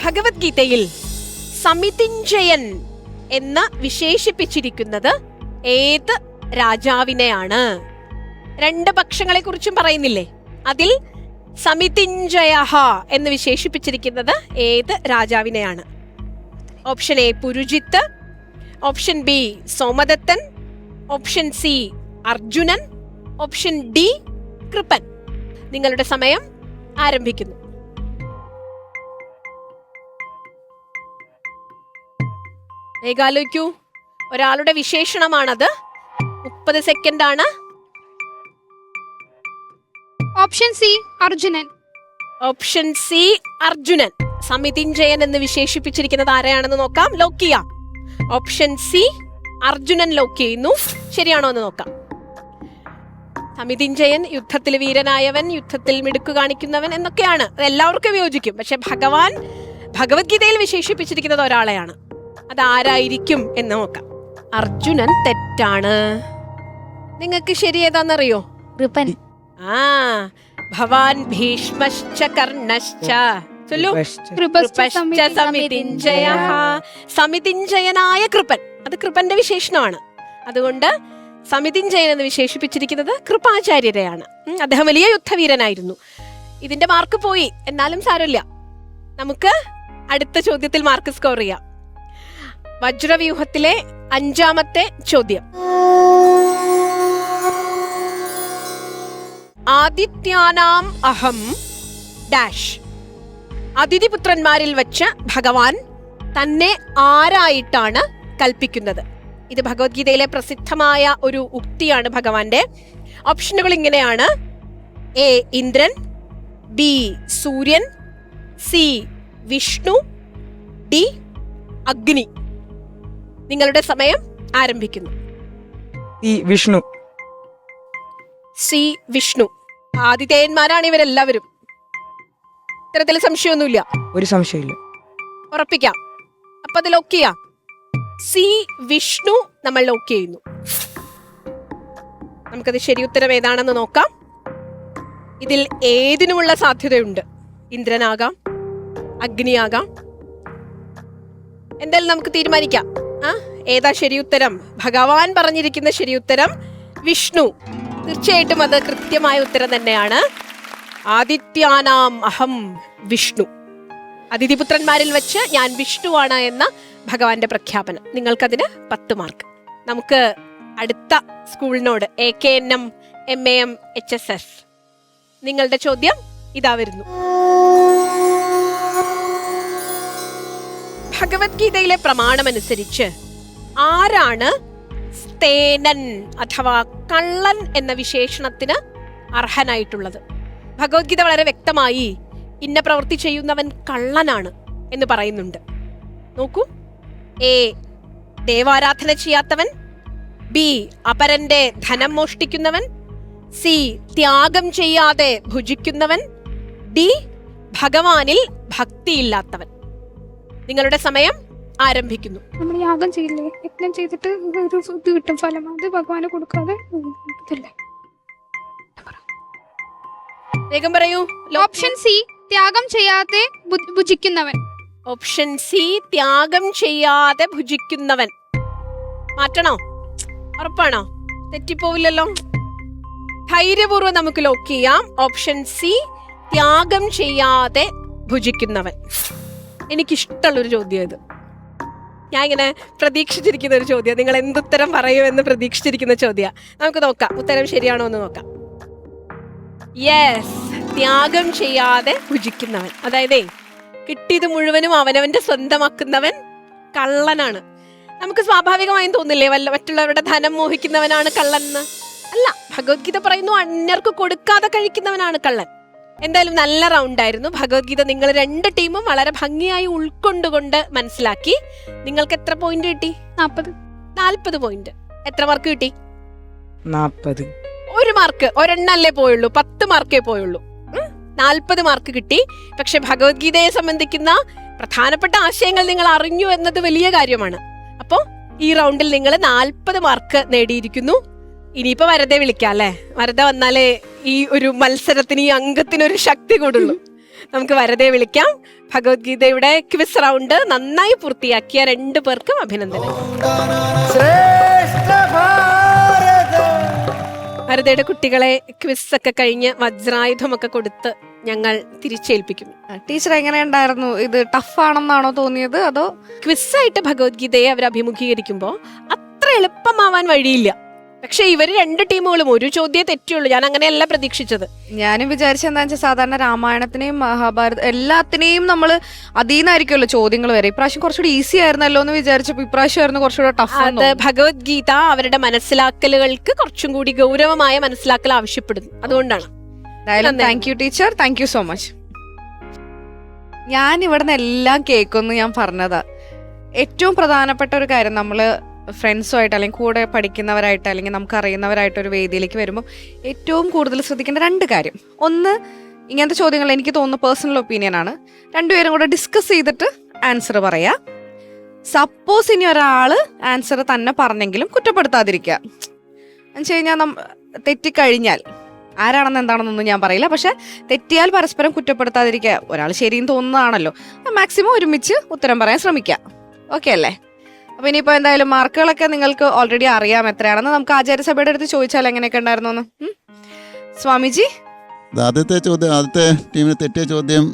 ഭഗവത്ഗീതയിൽ സമിതിഞ്ജയൻ എന്ന് വിശേഷിപ്പിച്ചിരിക്കുന്നത് ഏത് രാജാവിനെയാണ്? 2 പക്ഷങ്ങളെ കുറിച്ചും പറയുന്നില്ലേ? അതിൽ സമിതിഞ്ജയ എന്ന് വിശേഷിപ്പിച്ചിരിക്കുന്നത് ഏത് രാജാവിനെയാണ്? Option A Purujit, option B Somadattan, option C Arjunan, option D Kripan. നിങ്ങളുടെ സമയം ആരംഭിക്കുന്നു. വേഗാലോചിക്കൂ. ഒരാളുടെ വിശേഷണമാണത്. 30 സെക്കൻഡ് ആണ്. Option C Arjunan. Option C Arjunan. സമിതിഞ്ജയൻ എന്ന് വിശേഷിപ്പിച്ചിരിക്കുന്നത് ആരെയാണെന്ന് നോക്കാം. ലോക്ക് ചെയ്യാം. ഓപ്ഷൻ സി അർജുനൻ ലോക്ക് ചെയ്യുന്നു. ശരിയാണോ എന്ന് നോക്കാം. സമിതിഞ്ജയൻ യുദ്ധത്തിൽ വീരനായവൻ, യുദ്ധത്തിൽ മിടുക്ക് കാണിക്കുന്നവൻ എന്നൊക്കെയാണ്. അത് എല്ലാവർക്കും യോജിക്കും. പക്ഷെ ഭഗവാൻ ഭഗവത്ഗീതയിൽ വിശേഷിപ്പിച്ചിരിക്കുന്നത് ഒരാളെയാണ്. അതാരായിരിക്കും എന്ന് നോക്കാം. അർജുനൻ തെറ്റാണ്. നിങ്ങൾക്ക് ശരി ഏതാന്നറിയോ? കൃപൻ. ആ, ഭവാൻ ഭീഷ്മശ്ച കർണശ്ച. ചൊല്ലൂ. സമിതിഞ്ജയനായ കൃപൻ. അത് കൃപന്റെ വിശേഷണമാണ്. അതുകൊണ്ട് സമിതിഞ്ജയൻ എന്ന് വിശേഷിപ്പിച്ചിരിക്കുന്നത് കൃപാചാര്യരെയാണ്. അദ്ദേഹം വലിയ യുദ്ധവീരനായിരുന്നു. ഇതിന്റെ മാർക്ക് പോയി, എന്നാലും സാരമില്ല. നമുക്ക് അടുത്ത ചോദ്യത്തിൽ മാർക്ക് സ്കോർ ചെയ്യാം. വജ്രവ്യൂഹത്തിലെ 5ാമത്തെ ചോദ്യം. ആദിത്യാനാം അഹം ഡാഷ്. അതിഥിപുത്രന്മാരിൽ വച്ച് ഭഗവാൻ തന്നെ ആരായിട്ടാണ് കൽപ്പിക്കുന്നത്? ഇത് ഭഗവത്ഗീതയിലെ പ്രസിദ്ധമായ ഒരു ഉക്തിയാണ് ഭഗവാന്റെ. ഓപ്ഷനുകൾ ഇങ്ങനെയാണ്: എ ഇന്ദ്രൻ, ബി സൂര്യൻ, സി വിഷ്ണു, ഡി അഗ്നി. നിങ്ങളുടെ സമയം ആരംഭിക്കുന്നു. സി വിഷ്ണു. സി വിഷ്ണു. ആതിഥേയന്മാരാണ് ഇവരെല്ലാവരും. ഇത്തരത്തിൽ സംശയമൊന്നുമില്ല. ഒരു സംശയമില്ല. ഉറപ്പിക്കാം. അപ്പൊ അത് ലോക്ക് ചെയ്യാം. സി വിഷ്ണു നമ്മൾ ലോക്ക് ചെയ്യുന്നു. നമുക്കത് ശരി ഉത്തരം ഏതാണെന്ന് നോക്കാം. ഇതിൽ ഏതിനുമുള്ള സാധ്യതയുണ്ട്. ഇന്ദ്രനാകാം, അഗ്നിയാകാം. എന്തായാലും നമുക്ക് തീരുമാനിക്കാം. ഏതാ ശരി ഉത്തരം? ഭഗവാൻ പറഞ്ഞിരിക്കുന്ന ശരി ഉത്തരം വിഷ്ണു. തീർച്ചയായിട്ടും അത് കൃത്യമായ ഉത്തരം തന്നെയാണ്. ആദിത്യാനാം അഹം വിഷ്ണു. അതിഥിപുത്രന്മാരിൽ വെച്ച് ഞാൻ വിഷ്ണുവാണ് എന്ന ഭഗവാന്റെ പ്രഖ്യാപനം. നിങ്ങൾക്കതിന് 10 മാർക്ക്. നമുക്ക് അടുത്ത സ്കൂളിനോട് AKNM MAM HSS. നിങ്ങളുടെ ചോദ്യം ഇതാ വരുന്നു. ഭഗവത്ഗീതയിലെ പ്രമാണമനുസരിച്ച് ആരാണ് സ്തേനൻ അഥവാ കള്ളൻ എന്ന വിശേഷണത്തിന് അർഹനായിട്ടുള്ളത്? ഭഗവത്ഗീത വളരെ വ്യക്തമായി ഇന്ന പ്രവൃത്തി ചെയ്യുന്നവൻ കള്ളനാണ് എന്ന് പറയുന്നുണ്ട്. നോക്കൂ. എ ദേവാരാധന ചെയ്യാത്തവൻ, ബി അപരന്റെ ധനം മോഷ്ടിക്കുന്നവൻ, സി ത്യാഗം ചെയ്യാതെ ഭുജിക്കുന്നവൻ, ഡി ഭഗവാനിൽ ഭക്തിയില്ലാത്തവൻ. നിങ്ങളുടെ സമയം ആരംഭിക്കുന്നു. നമ്മൾ യാഗം ചെയ്യില്ലേ, യജ്ഞം ചെയ്തിട്ട് ഒരു ഇത് കിട്ടും ഫലം, അത് ഭഗവാന് കൊടുക്കാതെ ഇതല്ലേ? വേഗം പറയൂ. ഓപ്ഷൻ സി ത്യാഗം ചെയ്യാതെ ഭുജിക്കുന്നവൻ. ഓപ്ഷൻ സി ത്യാഗം ചെയ്യാതെ ഭുജിക്കുന്നവൻ. മാറ്റണോ? ഉറപ്പാണോ? തെറ്റിപ്പോവില്ലല്ലോ. ധൈര്യപൂർവ്വം നമുക്ക് ലോക്ക് ചെയ്യാം. ഓപ്ഷൻ സി ത്യാഗം ചെയ്യാതെ ഭുജിക്കുന്നവൻ. എനിക്കിഷ്ടമുള്ളൊരു ചോദ്യം ഇത്. ഞാൻ ഇങ്ങനെ പ്രതീക്ഷിച്ചിരിക്കുന്ന ഒരു ചോദ്യം, നിങ്ങൾ എന്തുത്തരം പറയുമെന്ന് പ്രതീക്ഷിച്ചിരിക്കുന്ന ചോദ്യം. നമുക്ക് നോക്കാം ഉത്തരം ശരിയാണോ എന്ന് നോക്കാം. യെസ്, ത്യാഗം ചെയ്യാതെ ഭുജിക്കുന്നവൻ, അതായത് കിട്ടിയത് മുഴുവനും അവനവന്റെ സ്വന്തമാക്കുന്നവൻ കള്ളനാണ്. നമുക്ക് സ്വാഭാവികമായും തോന്നില്ലേ മറ്റുള്ളവരുടെ ധനം മോഹിക്കുന്നവനാണ് കള്ളൻ എന്ന്? അല്ല, ഭഗവത്ഗീത പറയുന്നു അന്യർക്ക് കൊടുക്കാതെ കഴിക്കുന്നവനാണ് കള്ളൻ. എന്തായാലും നല്ല റൗണ്ടായിരുന്നു. ഭഗവത്ഗീത നിങ്ങൾ 2 ടീമും വളരെ ഭംഗിയായി ഉൾക്കൊണ്ടുകൊണ്ട് മനസ്സിലാക്കി. നിങ്ങൾക്ക് എത്ര പോയിന്റ് കിട്ടി? 40 പോയിന്റ്. എത്ര മാർക്ക് കിട്ടി? 40. 1 മാർക്ക്, ഒരെണ്ണല്ലേ പോയുള്ളൂ, 10 മാർക്കേ പോയുള്ളൂ. 40 മാർക്ക് കിട്ടി. പക്ഷെ ഭഗവത്ഗീതയെ സംബന്ധിക്കുന്ന പ്രധാനപ്പെട്ട ആശയങ്ങൾ നിങ്ങൾ അറിഞ്ഞു എന്നത് വലിയ കാര്യമാണ്. അപ്പോ ഈ റൗണ്ടിൽ നിങ്ങൾ 40 മാർക്ക് നേടിയിരിക്കുന്നു. ഇനിയിപ്പോ വരതെ വിളിക്കാം അല്ലേ? വരത വന്നാലേ ഈ ഒരു മത്സരത്തിന്, ഈ അംഗത്തിനൊരു ശക്തി കൂടുള്ളൂ. നമുക്ക് വരതെ വിളിക്കാം. ഭഗവത്ഗീതയുടെ ക്വിസ് റൗണ്ട് നന്നായി പൂർത്തിയാക്കിയ 2 പേർക്കും അഭിനന്ദനം. വരതയുടെ കുട്ടികളെ ക്വിസ് ഒക്കെ കഴിഞ്ഞ് വജ്രായുധമൊക്കെ കൊടുത്ത് ഞങ്ങൾ തിരിച്ചേൽപ്പിക്കും. ടീച്ചർ എങ്ങനെയുണ്ടായിരുന്നു? ഇത് ടഫ് ആണെന്നാണോ തോന്നിയത്, അതോ? ക്വിസ്സായിട്ട് ഭഗവത്ഗീതയെ അവർ അഭിമുഖീകരിക്കുമ്പോൾ അത്ര എളുപ്പമാവാൻ വഴിയില്ല. പക്ഷെ ഇവര് 2 ടീമുകളും ഒരു ചോദ്യമേ തെറ്റുള്ളൂ. ഞാൻ അങ്ങനെയല്ല പ്രതീക്ഷിച്ചത്. ഞാനും വിചാരിച്ചത് എന്താ വെച്ചാൽ സാധാരണ രാമായണത്തിനെയും മഹാഭാരത എല്ലാത്തിനെയും നമ്മൾ അതീന്നായിരിക്കുമല്ലോ ചോദ്യങ്ങൾ വരെ. ഇപ്രാവശ്യം കുറച്ചുകൂടി ഈസി ആയിരുന്നല്ലോ എന്ന് വിചാരിച്ചപ്പോ ഇപ്രാവശ്യം ആയിരുന്നു കുറച്ചുകൂടെ ടഫ്. അത് ഭഗവത്ഗീത അവരുടെ മനസ്സിലാക്കലുകൾക്ക് കുറച്ചും കൂടി ഗൗരവമായ മനസ്സിലാക്കൽ ആവശ്യപ്പെടുന്നു. അതുകൊണ്ടാണ്. Thank you teacher, thank you so much. ഞാൻ ഇവിടുന്ന് എല്ലാം കേൾക്കുന്നു. ഞാൻ പറഞ്ഞതാ ഏറ്റവും പ്രധാനപ്പെട്ട ഒരു കാര്യം, നമ്മള് ഫ്രണ്ട്സുമായിട്ട് അല്ലെങ്കിൽ കൂടെ പഠിക്കുന്നവരായിട്ട് അല്ലെങ്കിൽ നമുക്ക് അറിയുന്നവരായിട്ട് ഒരു വേദിയിലേക്ക് വരുമ്പോൾ ഏറ്റവും കൂടുതൽ ശ്രദ്ധിക്കേണ്ട 2 കാര്യം. ഒന്ന്, ഇങ്ങനത്തെ ചോദ്യങ്ങൾ എനിക്ക് തോന്നുന്നു പേഴ്സണൽ ഒപ്പീനിയൻ ആണ്. 2 പേരും കൂടെ ഡിസ്കസ് ചെയ്തിട്ട് ആൻസർ പറയാ. സപ്പോസ് ഇനി ഒരാള് ആൻസർ തന്നെ പറഞ്ഞെങ്കിലും കുറ്റപ്പെടുത്താതിരിക്കുക. എന്ന് വെച്ച് കഴിഞ്ഞാൽ തെറ്റിക്കഴിഞ്ഞാൽ ആരാണെന്ന് എന്താണെന്നൊന്നും ഞാൻ പറയില്ല, പക്ഷെ തെറ്റിയാൽ പരസ്പരം കുറ്റപ്പെടുത്താതിരിക്കുക. ഒരാൾ ശരിയെന്ന് തോന്നുന്നതാണല്ലോ, മാക്സിമം ഒരുമിച്ച് ഉത്തരം പറയാൻ ശ്രമിക്കുക. ഓക്കെ അല്ലേ? അപ്പൊ ഇനിയിപ്പോ എന്തായാലും മാർക്കുകളൊക്കെ നിങ്ങൾക്ക് ഓൾറെഡി അറിയാം എത്രയാണെന്ന്. നമുക്ക് ആചാര്യസഭയുടെ അടുത്ത് ചോദിച്ചാൽ എങ്ങനെയൊക്കെ ഉണ്ടായിരുന്നു എന്ന്. സ്വാമിജി, ആദ്യത്തെ ടീമിന് തെറ്റിയ ചോദ്യം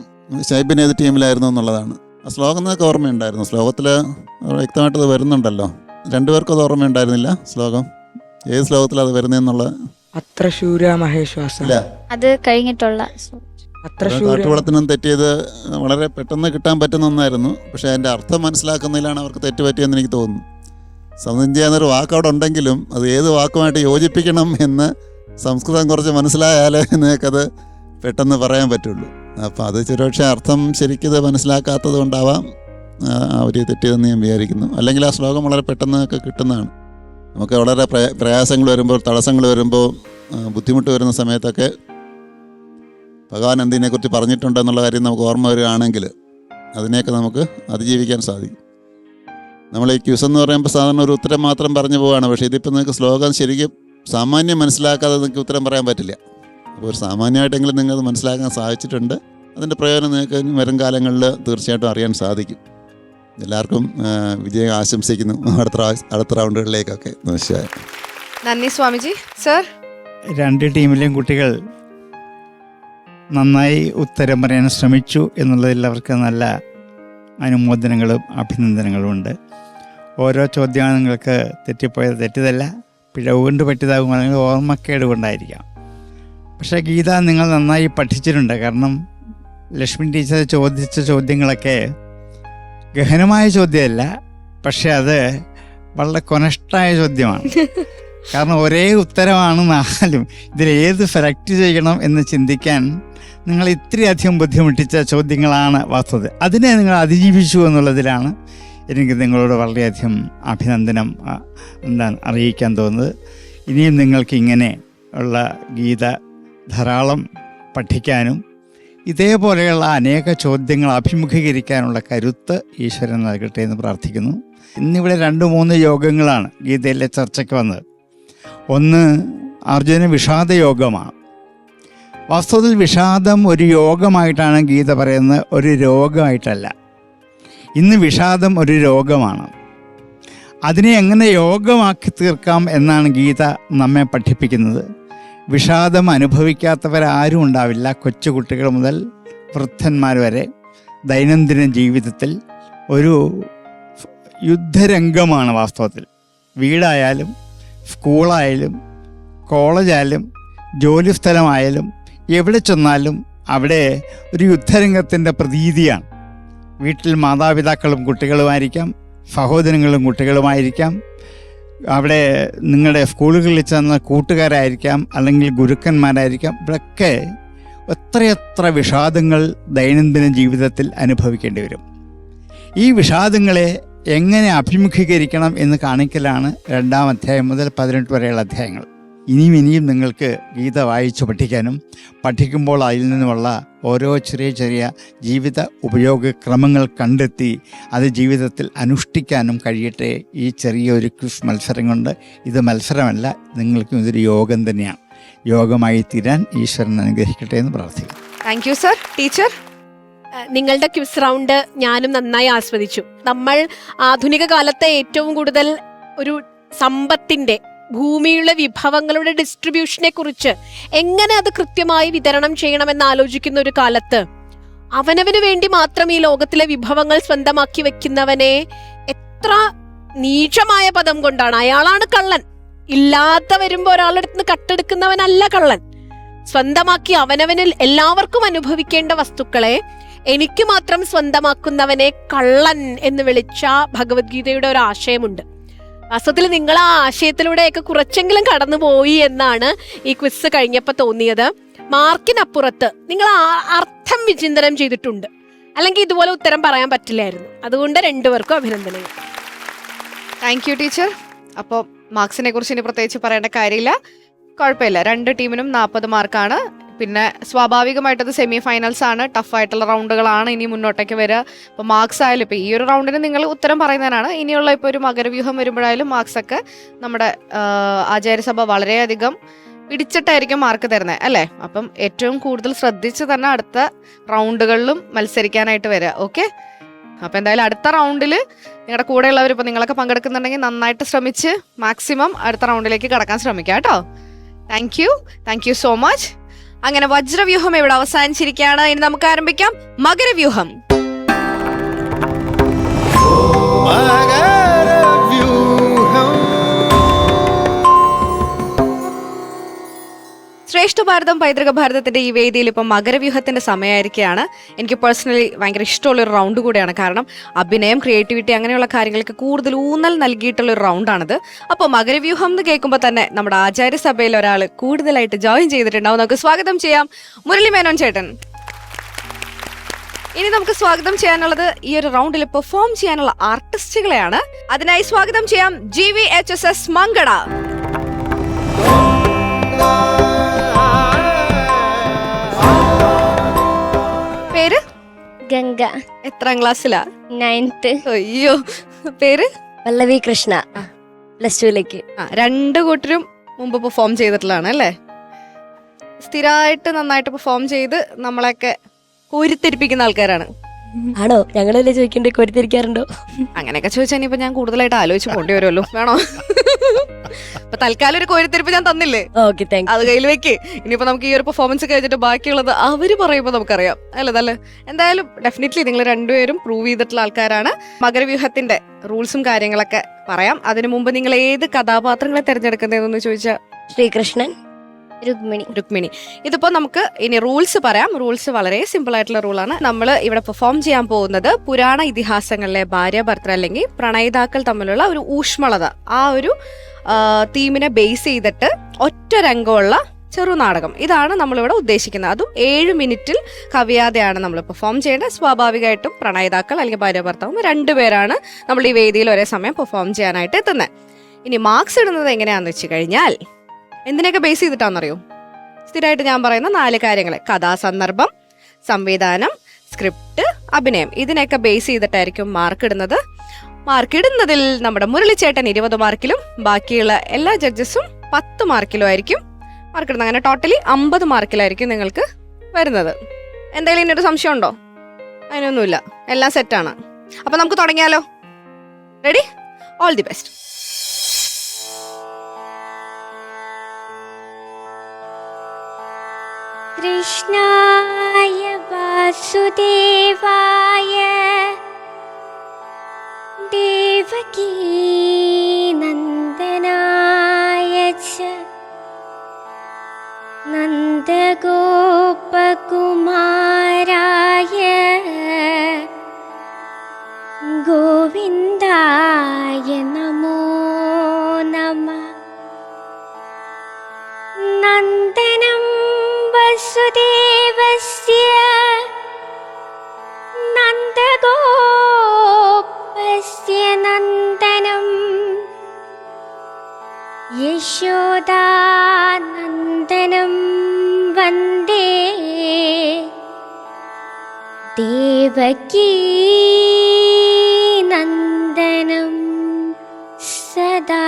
ഷൈബിൻ ഏത് ടീമിലായിരുന്നു എന്നുള്ളതാണ്. ആ ശ്ലോകം നിങ്ങൾക്ക് ഓർമ്മയുണ്ടായിരുന്നു? ശ്ലോകത്തിൽ വ്യക്തമായിട്ടത് വരുന്നുണ്ടല്ലോ. 2 പേർക്കും അത് ഓർമ്മയുണ്ടായിരുന്നില്ല ശ്ലോകം? ഏത് ശ്ലോകത്തിലാണ് അത് വരുന്നതെന്നുള്ള? അത്ര ശൂര മഹേശ്വാസം. അത് കഴിഞ്ഞിട്ടുള്ള കാട്ടുവളത്തിനും തെറ്റിയത് വളരെ പെട്ടെന്ന് കിട്ടാൻ പറ്റുന്ന ഒന്നായിരുന്നു. പക്ഷേ അതിൻ്റെ അർത്ഥം മനസ്സിലാക്കുന്നതിലാണ് അവർക്ക് തെറ്റുപറ്റിയെന്ന് എനിക്ക് തോന്നുന്നു. സംബന്ധിച്ച് എന്നൊരു വാക്കവിടെ ഉണ്ടെങ്കിലും അത് ഏത് വാക്കുമായിട്ട് യോജിപ്പിക്കണം എന്ന് സംസ്കൃതം കുറച്ച് മനസ്സിലായാലേ നിങ്ങൾക്കത് പെട്ടെന്ന് പറയാൻ പറ്റുള്ളൂ. അപ്പോൾ അത് ചെറുപക്ഷെ അർത്ഥം ശരിക്കത് മനസ്സിലാക്കാത്തത് കൊണ്ടാവാം അവർ തെറ്റിയതെന്ന് ഞാൻ വിചാരിക്കുന്നു. അല്ലെങ്കിൽ ആ ശ്ലോകം വളരെ പെട്ടെന്നൊക്കെ കിട്ടുന്നതാണ്. നമുക്ക് വളരെ പ്രയാസങ്ങൾ വരുമ്പോൾ, തടസ്സങ്ങൾ വരുമ്പോൾ, ബുദ്ധിമുട്ട് വരുന്ന സമയത്തൊക്കെ ഭഗവാൻ എന്തിനെക്കുറിച്ച് പറഞ്ഞിട്ടുണ്ടെന്നുള്ള കാര്യം നമുക്ക് ഓർമ്മ വരികയാണെങ്കിൽ അതിനെയൊക്കെ നമുക്ക് അതിജീവിക്കാൻ സാധിക്കും. നമ്മൾ ഈ ക്യൂസ് എന്ന് പറയുമ്പോൾ സാധാരണ ഒരു ഉത്തരം മാത്രം പറഞ്ഞു പോവുകയാണ്. പക്ഷേ ഇതിപ്പോൾ നിങ്ങൾക്ക് ശ്ലോകം ശരിക്കും സാമാന്യം മനസ്സിലാക്കാതെ നിങ്ങൾക്ക് ഉത്തരം പറയാൻ പറ്റില്ല. അപ്പോൾ ഒരു സാമാന്യമായിട്ടെങ്കിലും നിങ്ങൾക്ക് മനസ്സിലാക്കാൻ സാധിച്ചിട്ടുണ്ട്. അതിൻ്റെ പ്രയോജനം നിങ്ങൾക്ക് വരും കാലങ്ങളിൽ തീർച്ചയായിട്ടും അറിയാൻ സാധിക്കും. എല്ലാവർക്കും വിജയം ആശംസിക്കുന്നു. അടുത്ത റൗണ്ടുകളിലേക്കൊക്കെ നമസ്കാരം. നന്ദി സ്വാമിജി. സർ, 2 ടീമിലെയും കുട്ടികൾ നന്നായി ഉത്തരം പറയാൻ ശ്രമിച്ചു എന്നുള്ളതിൽ അവർക്ക് നല്ല അനുമോദനങ്ങളും അഭിനന്ദനങ്ങളും ഉണ്ട്. ഓരോ ചോദ്യമാണ് നിങ്ങൾക്ക് തെറ്റിപ്പോയത് തെറ്റിയതല്ല, പിഴവ് കൊണ്ട് പറ്റിയതാകും, അല്ലെങ്കിൽ ഓർമ്മക്കേട് കൊണ്ടായിരിക്കാം. പക്ഷേ ഗീത നിങ്ങൾ നന്നായി പഠിച്ചിട്ടുണ്ട്. കാരണം ലക്ഷ്മി ടീച്ചർ ചോദിച്ച ചോദ്യങ്ങളൊക്കെ ഗഹനമായ ചോദ്യമല്ല, പക്ഷെ അത് വളരെ കൊനഷ്ടായ ചോദ്യമാണ്. കാരണം ഒരേ ഉത്തരമാണ് 4. ഇതിലേത് സെലക്ട് ചെയ്യണം എന്ന് ചിന്തിക്കാൻ നിങ്ങൾ ഇത്രയധികം ബുദ്ധിമുട്ടിച്ച ചോദ്യങ്ങളാണ് വാസ്തവത. അതിനെ നിങ്ങൾ അതിജീവിച്ചു എന്നുള്ളതിലാണ് എനിക്ക് നിങ്ങളോട് വളരെയധികം അഭിനന്ദനം അറിയിക്കാൻ തോന്നുന്നത്. ഇനിയും നിങ്ങൾക്ക് ഇങ്ങനെ ഉള്ള ഗീത ധാരാളം പഠിക്കാനും ഇതേപോലെയുള്ള അനേക ചോദ്യങ്ങൾ അഭിമുഖീകരിക്കാനുള്ള കരുത്ത് ഈശ്വരൻ നൽകട്ടെ എന്ന് പ്രാർത്ഥിക്കുന്നു. ഇന്നിവിടെ 2-3 യോഗങ്ങളാണ് ഗീതയിലെ ചർച്ചയ്ക്ക് വന്നത്. ഒന്ന് അർജുന വിഷാദയോഗമാണ്. വാസ്തവത്തിൽ വിഷാദം ഒരു യോഗമായിട്ടാണ് ഗീത പറയുന്നത്, ഒരു രോഗമായിട്ടല്ല. ഇന്ന് വിഷാദം ഒരു രോഗമാണ്. അതിനെ എങ്ങനെ യോഗമാക്കി തീർക്കാം എന്നാണ് ഗീത നമ്മെ പഠിപ്പിക്കുന്നത്. വിഷാദം അനുഭവിക്കാത്തവരാരും ഉണ്ടാവില്ല. കൊച്ചുകുട്ടികൾ മുതൽ വൃദ്ധന്മാർ വരെ ദൈനംദിന ജീവിതത്തിൽ ഒരു യുദ്ധരംഗമാണ് വാസ്തവത്തിൽ. വീടായാലും സ്കൂളായാലും കോളേജായാലും ജോലി സ്ഥലമായാലും എവിടെ ചെന്നാലും അവിടെ ഒരു യുദ്ധരംഗത്തിൻ്റെ പ്രതീതിയാണ്. വീട്ടിൽ മാതാപിതാക്കളും കുട്ടികളുമായിരിക്കാം, സഹോദരങ്ങളും കുട്ടികളുമായിരിക്കാം, അവിടെ നിങ്ങളുടെ സ്കൂളുകളിൽ ചെന്ന കൂട്ടുകാരായിരിക്കാം, അല്ലെങ്കിൽ ഗുരുക്കന്മാരായിരിക്കാം. ഇവിടെയൊക്കെ എത്രയെത്ര വിഷാദങ്ങൾ ദൈനംദിന ജീവിതത്തിൽ അനുഭവിക്കേണ്ടി വരും. ഈ വിഷാദങ്ങളെ എങ്ങനെ അഭിമുഖീകരിക്കണം എന്ന് കാണിക്കലാണ് 2-ാം അധ്യായം മുതൽ 18 വരെയുള്ള അധ്യായങ്ങൾ. ഇനിയും നിങ്ങൾക്ക് ഗീത വായിച്ചു പഠിക്കാനും പഠിക്കുമ്പോൾ അതിൽ നിന്നുമുള്ള ഓരോ ചെറിയ ചെറിയ ജീവിത ഉപയോഗക്രമങ്ങൾ കണ്ടെത്തി അത് ജീവിതത്തിൽ അനുഷ്ഠിക്കാനും കഴിയട്ടെ. ഈ ചെറിയൊരു ക്വിസ് മത്സരം കൊണ്ട്, ഇത് മത്സരമല്ല, നിങ്ങൾക്കും ഇതൊരു യോഗം തന്നെയാണ്. യോഗമായി തീരാൻ ഈശ്വരൻ അനുഗ്രഹിക്കട്ടെ എന്ന് പ്രാർത്ഥിക്കുന്നു. Thank you sir. ടീച്ചർ, നിങ്ങളുടെ ക്വിസ് റൗണ്ട് ഞാനും നന്നായി ആസ്വദിച്ചു. നമ്മൾ ആധുനിക കാലത്തെ ഏറ്റവും കൂടുതൽ ഒരു സമ്പത്തിന്റെ, ഭൂമിയിലെ വിഭവങ്ങളുടെ ഡിസ്ട്രിബ്യൂഷനെ കുറിച്ച് എങ്ങനെ അത് കൃത്യമായി വിതരണം ചെയ്യണമെന്ന് ആലോചിക്കുന്ന ഒരു കാലത്ത് അവനവന് വേണ്ടി മാത്രം ഈ ലോകത്തിലെ വിഭവങ്ങൾ സ്വന്തമാക്കി വെക്കുന്നവനെ എത്ര നീചമായ പദം കൊണ്ടാണ്, അയാളാണ് കള്ളൻ. ഇല്ലാത്ത വരുമ്പോ ഒരാളുടെ അടുത്ത് നിന്ന് കട്ടെടുക്കുന്നവനല്ല കള്ളൻ. സ്വന്തമാക്കി അവനവനിൽ എല്ലാവർക്കും അനുഭവിക്കേണ്ട വസ്തുക്കളെ എനിക്ക് മാത്രം സ്വന്തമാക്കുന്നവനെ കള്ളൻ എന്ന് വിളിച്ച ഭഗവത്ഗീതയുടെ ഒരു ആശയമുണ്ട്. വാസ്തവത്തിൽ നിങ്ങൾ ആ ആശയത്തിലൂടെയൊക്കെ കുറച്ചെങ്കിലും കടന്നുപോയി എന്നാണ് ഈ ക്വിസ് കഴിഞ്ഞപ്പോൾ തോന്നിയത്. മാർക്കിനപ്പുറത്ത് നിങ്ങൾ അർത്ഥം വിചിന്തനം ചെയ്തിട്ടുണ്ട്, അല്ലെങ്കിൽ ഇതുപോലെ ഉത്തരം പറയാൻ പറ്റില്ലായിരുന്നു. അതുകൊണ്ട് രണ്ടുപേർക്കും അഭിനന്ദനങ്ങൾ. Thank you teacher. അപ്പോൾ മാർക്സിനെ കുറിച്ച് ഇനി പ്രത്യേകിച്ച് പറയേണ്ട കാര്യമില്ല. കുഴപ്പമില്ല, 2 ടീമിനും 40 മാർക്കാണ്. പിന്നെ സ്വാഭാവികമായിട്ടത് സെമി ഫൈനൽസ് ആണ്, ടഫായിട്ടുള്ള റൗണ്ടുകളാണ് ഇനി മുന്നോട്ടേക്ക് വരിക. ഇപ്പോൾ മാർക്സ് ആയാലും ഇപ്പോൾ ഈ ഒരു റൗണ്ടിന് നിങ്ങൾ ഉത്തരം പറയുന്നതിനാണ്. ഇനിയുള്ള ഇപ്പോൾ ഒരു മകരവ്യൂഹം വരുമ്പോഴായാലും മാർക്സൊക്കെ നമ്മുടെ ആചാര്യസഭ വളരെയധികം പിടിച്ചിട്ടായിരിക്കും മാർക്ക് തരുന്നത് അല്ലേ. അപ്പം ഏറ്റവും കൂടുതൽ ശ്രദ്ധിച്ച് തന്നെ അടുത്ത റൗണ്ടുകളിലും മത്സരിക്കാനായിട്ട് വരിക. ഓക്കെ, അപ്പം എന്തായാലും അടുത്ത റൗണ്ടിൽ നിങ്ങളുടെ കൂടെയുള്ളവർ, ഇപ്പോൾ നിങ്ങളൊക്കെ പങ്കെടുക്കുന്നുണ്ടെങ്കിൽ നന്നായിട്ട് ശ്രമിച്ച് മാക്സിമം അടുത്ത റൗണ്ടിലേക്ക് കടക്കാൻ ശ്രമിക്കുക കേട്ടോ. Thank you so much. അങ്ങനെ വജ്രവ്യൂഹം ഇവിടെ അവസാനിച്ചിരിക്കുകയാണ്. ഇനി നമുക്ക് ആരംഭിക്കാം മകരവ്യൂഹം. ശ്രേഷ്ഠ ഭാരതം പൈതൃക ഭാരതത്തിന്റെ ഈ വേദിയിൽ ഇപ്പം മകരവ്യൂഹത്തിന്റെ സമയമായിരിക്കുകയാണ്. എനിക്ക് പേഴ്സണലി ഭയങ്കര ഇഷ്ടമുള്ളൊരു റൗണ്ട് കൂടെയാണ്. കാരണം അഭിനയം, ക്രിയേറ്റിവിറ്റി അങ്ങനെയുള്ള കാര്യങ്ങൾക്ക് കൂടുതൽ ഊന്നൽ നൽകിയിട്ടുള്ളൊരു റൗണ്ടാണിത്. അപ്പോൾ മകരവ്യൂഹം എന്ന് കേൾക്കുമ്പോൾ തന്നെ നമ്മുടെ ആചാര്യസഭയിൽ ഒരാൾ കൂടുതലായിട്ട് ജോയിൻ ചെയ്തിട്ടുണ്ടാവും. നമുക്ക് സ്വാഗതം ചെയ്യാം മുരളി മേനോൻ ചേട്ടൻ. ഇനി നമുക്ക് സ്വാഗതം ചെയ്യാനുള്ളത് ഈ ഒരു റൗണ്ടിൽ പെർഫോം ചെയ്യാനുള്ള ആർട്ടിസ്റ്റുകളെയാണ്. അതിനായി സ്വാഗതം ചെയ്യാം GVHSS മങ്കട. പേര് ഗംഗ. എത്രാം ക്ലാസ്സിലാ? 9th. അയ്യോ, പേര് പല്ലവി കൃഷ്ണ. +2ലേക്ക്. 2 കൂട്ടരും മുമ്പ് പെർഫോം ചെയ്തിട്ടുള്ളതാണ് അല്ലേ? സ്ഥിരമായിട്ട് നന്നായിട്ട് പെർഫോം ചെയ്ത് നമ്മളെയൊക്കെ കോരിത്തെരിപ്പിക്കുന്ന ആൾക്കാരാണ്. ആണോ? ഞങ്ങളല്ലേ ചോദിക്കണ്ടേ, കോരിത്തിരിക്കാറുണ്ടോ? അങ്ങനെയൊക്കെ ചോദിച്ചാൽ ഇനിയിപ്പോ ഞാൻ കൂടുതലായിട്ട് ആലോചിച്ച് പോണ്ടി വരുമല്ലോ. വേണോ? അപ്പൊ തൽക്കാലം ഒരു കോരിത്തെരിപ്പ് ഞാൻ തന്നില്ലേ, ഓക്കെ, താങ്ക് യു. അത് കയ്യിൽ വെക്ക്. ഇനിയിപ്പോ നമുക്ക് ഈ ഒരു പെർഫോമൻസ് കഴിഞ്ഞിട്ട് ബാക്കിയുള്ളത് അവര് പറയുമ്പോൾ നമുക്കറിയാം അല്ലേ. എന്തായാലും ഡെഫിനറ്റ്ലി നിങ്ങൾ രണ്ടുപേരും പ്രൂവ് ചെയ്തിട്ടുള്ള ആൾക്കാരാണ്. മകരവ്യൂഹത്തിന്റെ റൂൾസും കാര്യങ്ങളൊക്കെ പറയാം. അതിനു മുമ്പ് നിങ്ങൾ ഏത് കഥാപാത്രങ്ങളെ തിരഞ്ഞെടുക്കുന്നതെന്ന് ചോദിച്ചാൽ ശ്രീകൃഷ്ണൻ, രുക്മിണി. ഇതിപ്പോ നമുക്ക് ഇനി റൂൾസ് പറയാം. റൂൾസ് വളരെ സിമ്പിൾ ആയിട്ടുള്ള റൂളാണ്. നമ്മൾ ഇവിടെ പെർഫോം ചെയ്യാൻ പോകുന്നത് പുരാണ ഇതിഹാസങ്ങളിലെ ഭാര്യ ഭർത്തൃ അല്ലെങ്കിൽ പ്രണയിതാക്കൾ തമ്മിലുള്ള ഒരു ഊഷ്മളത, ആ ഒരു തീമിനെ ബേസ് ചെയ്തിട്ട് ഒറ്റ രംഗമുള്ള ചെറുനാടകം, ഇതാണ് നമ്മളിവിടെ ഉദ്ദേശിക്കുന്നത്. അതും 7 മിനിറ്റിൽ കവിയാതെയാണ് നമ്മൾ പെർഫോം ചെയ്യേണ്ടത്. സ്വാഭാവികമായിട്ടും പ്രണയിതാക്കൾ അല്ലെങ്കിൽ ഭാര്യ ഭർത്താവും 2 പേരാണ് നമ്മൾ ഈ വേദിയിൽ ഒരേ സമയം പെർഫോം ചെയ്യാനായിട്ട് എത്തുന്നത്. ഇനി മാർക്സ് ഇടുന്നത് എങ്ങനെയാണെന്ന് വെച്ച് കഴിഞ്ഞാൽ എന്തിനൊക്കെ ബേസ് ചെയ്തിട്ടാണെന്നറിയോ? സ്ഥിരമായിട്ട് ഞാൻ പറയുന്ന 4 കാര്യങ്ങൾ: കഥാസന്ദർഭം, സംവിധാനം, സ്ക്രിപ്റ്റ്, അഭിനയം. ഇതിനൊക്കെ ബേസ് ചെയ്തിട്ടായിരിക്കും മാർക്ക് ഇടുന്നത്. മാർക്ക് ഇടുന്നതിൽ നമ്മുടെ മുരളിച്ചേട്ടൻ 20 മാർക്കിലും ബാക്കിയുള്ള എല്ലാ ജഡ്ജസും 10 മാർക്കിലും ആയിരിക്കും മാർക്ക് ഇടുന്നത്. അങ്ങനെ ടോട്ടലി 50 മാർക്കിലായിരിക്കും നിങ്ങൾക്ക് വരുന്നത്. എന്തെങ്കിലും ഇനിയൊരു സംശയം ഉണ്ടോ? അതിനൊന്നുമില്ല, എല്ലാം സെറ്റാണ്. അപ്പൊ നമുക്ക് തുടങ്ങിയാലോ? റെഡി? All the best. കൃഷ്ണായ വാസുദേവായ ദേവകീനന്ദനായ ദേവകീ നന്ദനായ ച നന്ദഗോപകുമാരായ ഗോവിന്ദായ നമോ നമഃ. നന്ദനം വസുദേവസ്യ നന്ദഗോപസ്യ നന്ദനം യശോദാനന്ദനം വന്ദേ ദേവകീ നന്ദനം സദാ.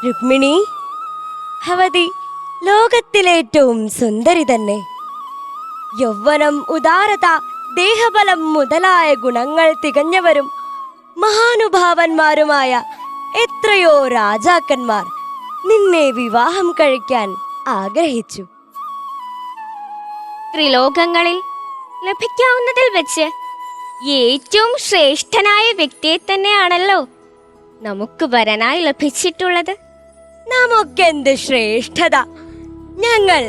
രുക്മിണി, ഭവതി ലോകത്തിലേറ്റവും സുന്ദരി തന്നെ. യൗവനം, ഉദാരത, ദേഹബലം മുതലായ ഗുണങ്ങൾ തികഞ്ഞവരും മഹാനുഭാവന്മാരുമായ എത്രയോ രാജാക്കന്മാർ നിന്നെ വിവാഹം കഴിക്കാൻ ആഗ്രഹിച്ചു. ത്രിലോകങ്ങളിൽ ലഭിക്കാവുന്നതിൽ വെച്ച് ഏറ്റവും ശ്രേഷ്ഠനായ വ്യക്തിയെ തന്നെയാണല്ലോ നമുക്ക് വരനായി ലഭിച്ചിട്ടുള്ളത്. നമുക്കെന്ത് ശ്രേഷ്ഠത! ഞങ്ങൾ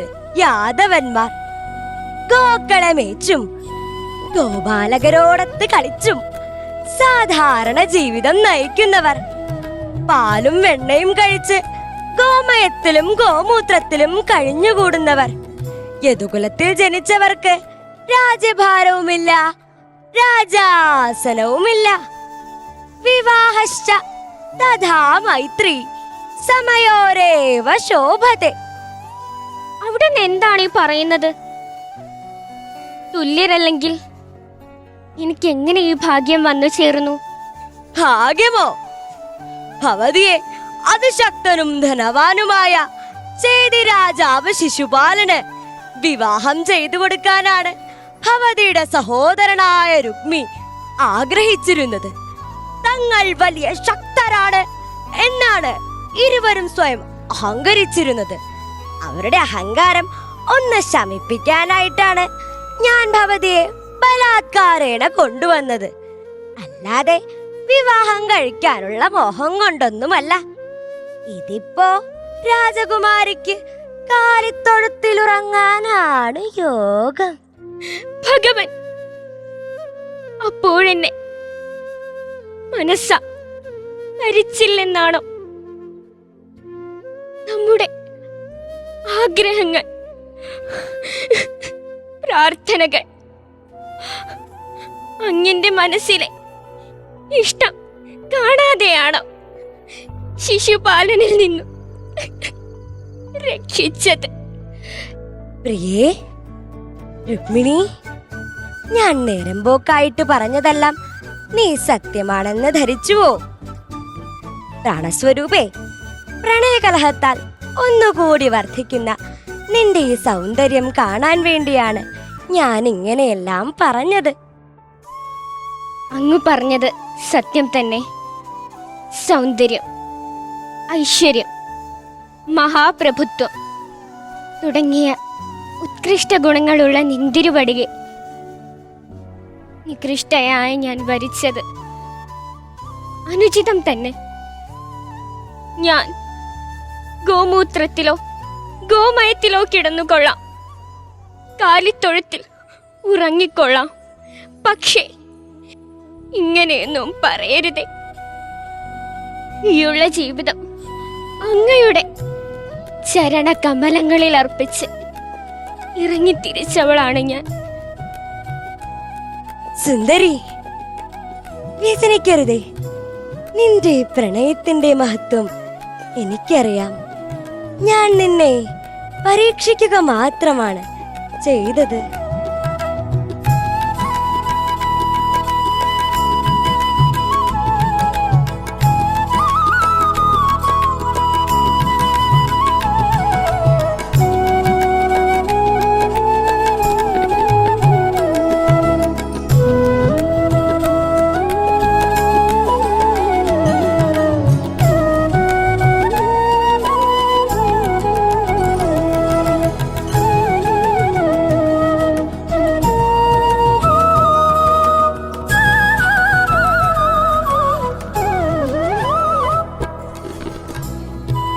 യാദവന്മാർ ഗോക്കളെ മേച്ചും ഗോപാലകരോടൊത്ത് കളിച്ചും സാധാരണ ജീവിതം നയിക്കുന്നവർ. പാലും വെണ്ണയും കഴിച്ച് ഗോമയത്തിലും ഗോമൂത്രത്തിലും കഴിഞ്ഞുകൂടുന്നവർ. യദുകുലത്തിൽ ജനിച്ചവർക്ക് രാജ്യഭാരവുമില്ല, രാജാസനവുമില്ല. വിവാഹശ്ച തഥാ മൈത്രി സമയോരേവ ശോഭത്തെ. അവിടെ എന്താണ് ഈ പറയുന്നത്? തുല്യരല്ലെങ്കിൽ എനിക്ക് എങ്ങനെ ഈ ഭാഗ്യം വന്നു ചേർന്നു? ഭാഗ്യമോ? ഭവതിയെ അതിശക്തനും ധനവാനുമായ ചേതി രാജാവ് ശിശുപാലന് വിവാഹം ചെയ്തു കൊടുക്കാനാണ് ഭവതിയുടെ സഹോദരനായ രുക്മി ആഗ്രഹിച്ചിരുന്നത്. തങ്ങൾ വലിയ ശക്തരാണ് എന്നാണ് ഇരുവരും സ്വയം അഹങ്കരിച്ചിരുന്നത്. അവരുടെ അഹങ്കാരം ഒന്ന് ശമിപ്പിക്കാനായിട്ടാണ് ഞാൻ ഭവതിയെ ബലാത്കാരേണ കൊണ്ടുവന്നത്. അല്ലാതെ വിവാഹം കഴിക്കാനുള്ള മോഹം കൊണ്ടൊന്നുമല്ല. ഇതിപ്പോ രാജകുമാരിക്ക് കാലിത്തൊഴുത്തിലുറങ്ങാനാണ് യോഗം. ഭഗവൻ, അപ്പോഴെന്നെ മനസ്സ മരിച്ചില്ലെന്നാണോ? നമ്മുടെ ആഗ്രഹങ്ങൾ, പ്രാർത്ഥനകൾ, അങ്ങന്റെ മനസ്സിലെ ഇഷ്ടം കാണാതെയാണോ ശിശുപാലനിൽ നിന്നും രക്ഷിച്ചത്? പ്രിയേ രുക്മിണി, ഞാൻ നേരം പോക്കായിട്ട് പറഞ്ഞതെല്ലാം നീ സത്യമാണെന്ന് ധരിച്ചുവോ? പ്രാണസ്വരൂപേ, പ്രണയകലഹത്താൽ ഒന്നുകൂടി വർദ്ധിക്കുന്ന നിന്റെ ഈ സൗന്ദര്യം കാണാൻ വേണ്ടിയാണ് ഞാൻ ഇങ്ങനെയെല്ലാം പറഞ്ഞത്. അങ്ങ് പറഞ്ഞത് സത്യം തന്നെ. സൗന്ദര്യം, ഐശ്വര്യം, മഹാപ്രഭുത്വം തുടങ്ങിയ ഉത്കൃഷ്ട ഗുണങ്ങളുള്ള നിന്തിരുവടികെ നികൃഷ്ടയായ ഞാൻ വരിച്ചത് അനുചിതം തന്നെ. ഞാൻ ഗോമൂത്രത്തിലോ ഗോമയത്തിലോ കിടന്നുകൊള്ളാം, കാലിത്തൊഴുത്തിൽ ഉറങ്ങിക്കൊള്ളാം. പക്ഷേ ഇങ്ങനെയൊന്നും പറയരുതേ. ഈയുള്ള ജീവിതം അങ്ങയുടെ ചരണകമലങ്ങളിൽ അർപ്പിച്ച് ഇറങ്ങിത്തിരിച്ചവളാണ് ഞാൻ. സുന്ദരി, വ്യസനിക്കരുതേ. നിന്റെ പ്രണയത്തിന്റെ മഹത്വം എനിക്കറിയാം. ഞാൻ നിന്നെ പരീക്ഷിക്കുക മാത്രമാണ് ചെയ്തത്.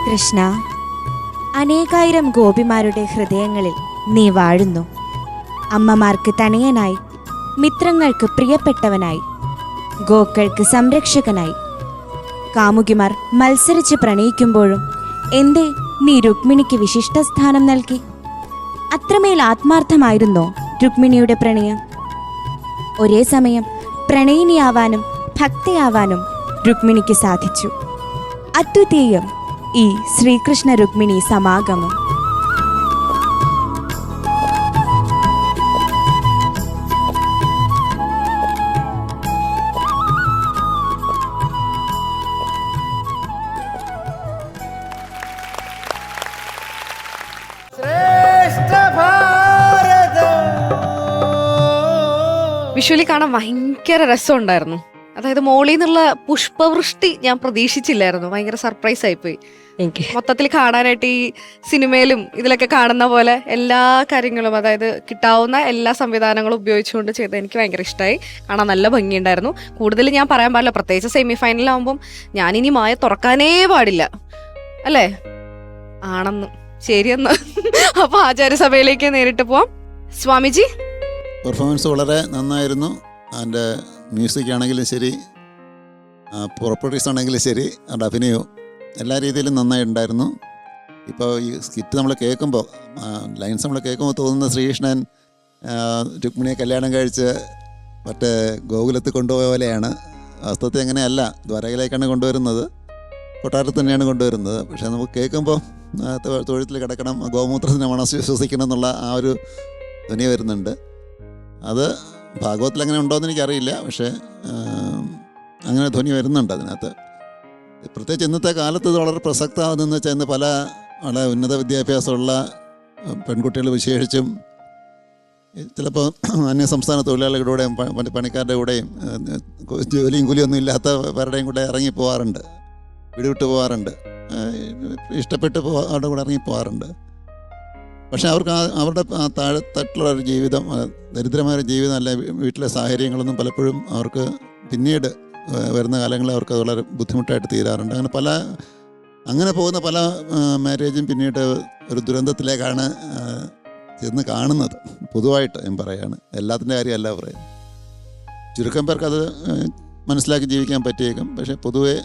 കൃഷ്ണ, അനേകായിരം ഗോപിമാരുടെ ഹൃദയങ്ങളിൽ നീ വാഴുന്നു. അമ്മമാർക്ക് തണയനായി, മിത്രങ്ങൾക്ക് പ്രിയപ്പെട്ടവനായി, ഗോക്കൾക്ക് സംരക്ഷകനായി. കാമുകിമാർ മത്സരിച്ച് പ്രണയിക്കുമ്പോഴും എന്തേ നീ രുക്മിണിക്ക് വിശിഷ്ട സ്ഥാനം നൽകി? അത്രമേൽ ആത്മാർത്ഥമായിരുന്നോ രുക്മിണിയുടെ പ്രണയം? ഒരേ സമയം പ്രണയിനിയാവാനും ഭക്തയാവാനും രുക്മിണിക്ക് സാധിച്ചു. അദ്വിതീയം ഈ ശ്രീകൃഷ്ണ രുക്മിണി സമാഗമം. വിഷ്വലി കാണാൻ ഭയങ്കര രസമുണ്ടായിരുന്നു. അതായത് മോളിൽ നിന്നുള്ള പുഷ്പവൃഷ്ടി ഞാൻ പ്രതീക്ഷിച്ചില്ലായിരുന്നു. ഭയങ്കര സർപ്രൈസ് ആയിപ്പോയി. മൊത്തത്തിൽ കാണാനായിട്ട് ഈ സിനിമയിലും ഇതിലൊക്കെ കാണുന്ന പോലെ എല്ലാ കാര്യങ്ങളും, അതായത് കിട്ടാവുന്ന എല്ലാ സംവിധാനങ്ങളും ഉപയോഗിച്ചുകൊണ്ട് ചെയ്ത് എനിക്ക് ഭയങ്കര ഇഷ്ടമായി. കാണാൻ നല്ല ഭംഗിയുണ്ടായിരുന്നു. കൂടുതൽ ഞാൻ പറയാൻ പാടില്ല, പ്രത്യേകിച്ച് സെമി ഫൈനലാകുമ്പം ഞാനിനി മായ തുറക്കാനേ പാടില്ല, അല്ലേ? ആണെന്ന്. ശരിയെന്ന്. അപ്പൊ ആചാര്യസഭയിലേക്ക് നേരിട്ട് പോവാം. സ്വാമിജി, പെർഫോമൻസ് വളരെ നന്നായിരുന്നു. അതിൻ്റെ മ്യൂസിക് ആണെങ്കിലും ശരി, പ്രോപ്പർട്ടീസ് ആണെങ്കിലും ശരി, അതിൻ്റെ അഭിനയവും എല്ലാ രീതിയിലും നന്നായിട്ടുണ്ടായിരുന്നു. ഇപ്പോൾ ഈ സ്കിറ്റ് നമ്മൾ കേൾക്കുമ്പോൾ, ലൈൻസ് നമ്മൾ കേൾക്കുമ്പോൾ തോന്നുന്ന ശ്രീകൃഷ്ണൻ രുക്മിണിയെ കല്യാണം കഴിച്ച് മറ്റേ ഗോകുലത്തിൽ കൊണ്ടുപോയ പോലെയാണ്. വാസ്തവത്തിൽ അങ്ങനെയല്ല, ദ്വാരകയിലേക്കാണ് കൊണ്ടുവരുന്നത്, കൊട്ടാരത്തിൽ തന്നെയാണ് കൊണ്ടുവരുന്നത്. പക്ഷേ നമുക്ക് കേൾക്കുമ്പോൾ തൊഴുത്തിൽ കിടക്കണം, ഗോമൂത്രത്തിൻ്റെ മണം ശ്വസിക്കണം എന്നുള്ള ആ ഒരു ധ്വനി വരുന്നുണ്ട്. അത് ഭാഗവത്തിൽ അങ്ങനെ ഉണ്ടോയെന്ന് എനിക്കറിയില്ല, പക്ഷേ അങ്ങനെ ധ്വനി വരുന്നുണ്ട് അതിനകത്ത്. പ്രത്യേകിച്ച് ഇന്നത്തെ കാലത്ത് ഇത് വളരെ പ്രസക്തമാകുന്നതെന്ന് വെച്ചാൽ ഇന്ന് വളരെ ഉന്നത വിദ്യാഭ്യാസമുള്ള പെൺകുട്ടികൾ വിശേഷിച്ചും ചിലപ്പോൾ അന്യസംസ്ഥാന തൊഴിലാളികളുടെ കൂടെയും പണിക്കാരുടെ കൂടെയും ജോലിയും കൂലിയൊന്നും ഇല്ലാത്തവരുടെയും കൂടെ ഇറങ്ങി പോകാറുണ്ട്, വീട് വിട്ട് പോകാറുണ്ട്, ഇഷ്ടപ്പെട്ട് അവരുടെ കൂടെ ഇറങ്ങി പോകാറുണ്ട്. പക്ഷേ അവർക്ക് അവരുടെ താഴെത്തട്ടിലുള്ള ഒരു ജീവിതം, ദരിദ്രമായ ജീവിതം, അല്ല വീട്ടിലെ സാഹചര്യങ്ങളൊന്നും പലപ്പോഴും അവർക്ക് പിന്നീട് വരുന്ന കാലങ്ങളിൽ അവർക്ക് വളരെ ബുദ്ധിമുട്ടായിട്ട് തീരാറുണ്ട്. അങ്ങനെ പോകുന്ന പല മാരേജും പിന്നീട് ഒരു ദുരന്തത്തിലേക്കാണ് ചെന്ന് കാണുന്നത്. പൊതുവായിട്ട് ഞാൻ പറയുകയാണ്, എല്ലാത്തിൻ്റെ കാര്യമല്ല പറയുന്നത്. ചുരുക്കം പേർക്കത് മനസ്സിലാക്കി ജീവിക്കാൻ പറ്റിയേക്കും. പക്ഷേ പൊതുവെ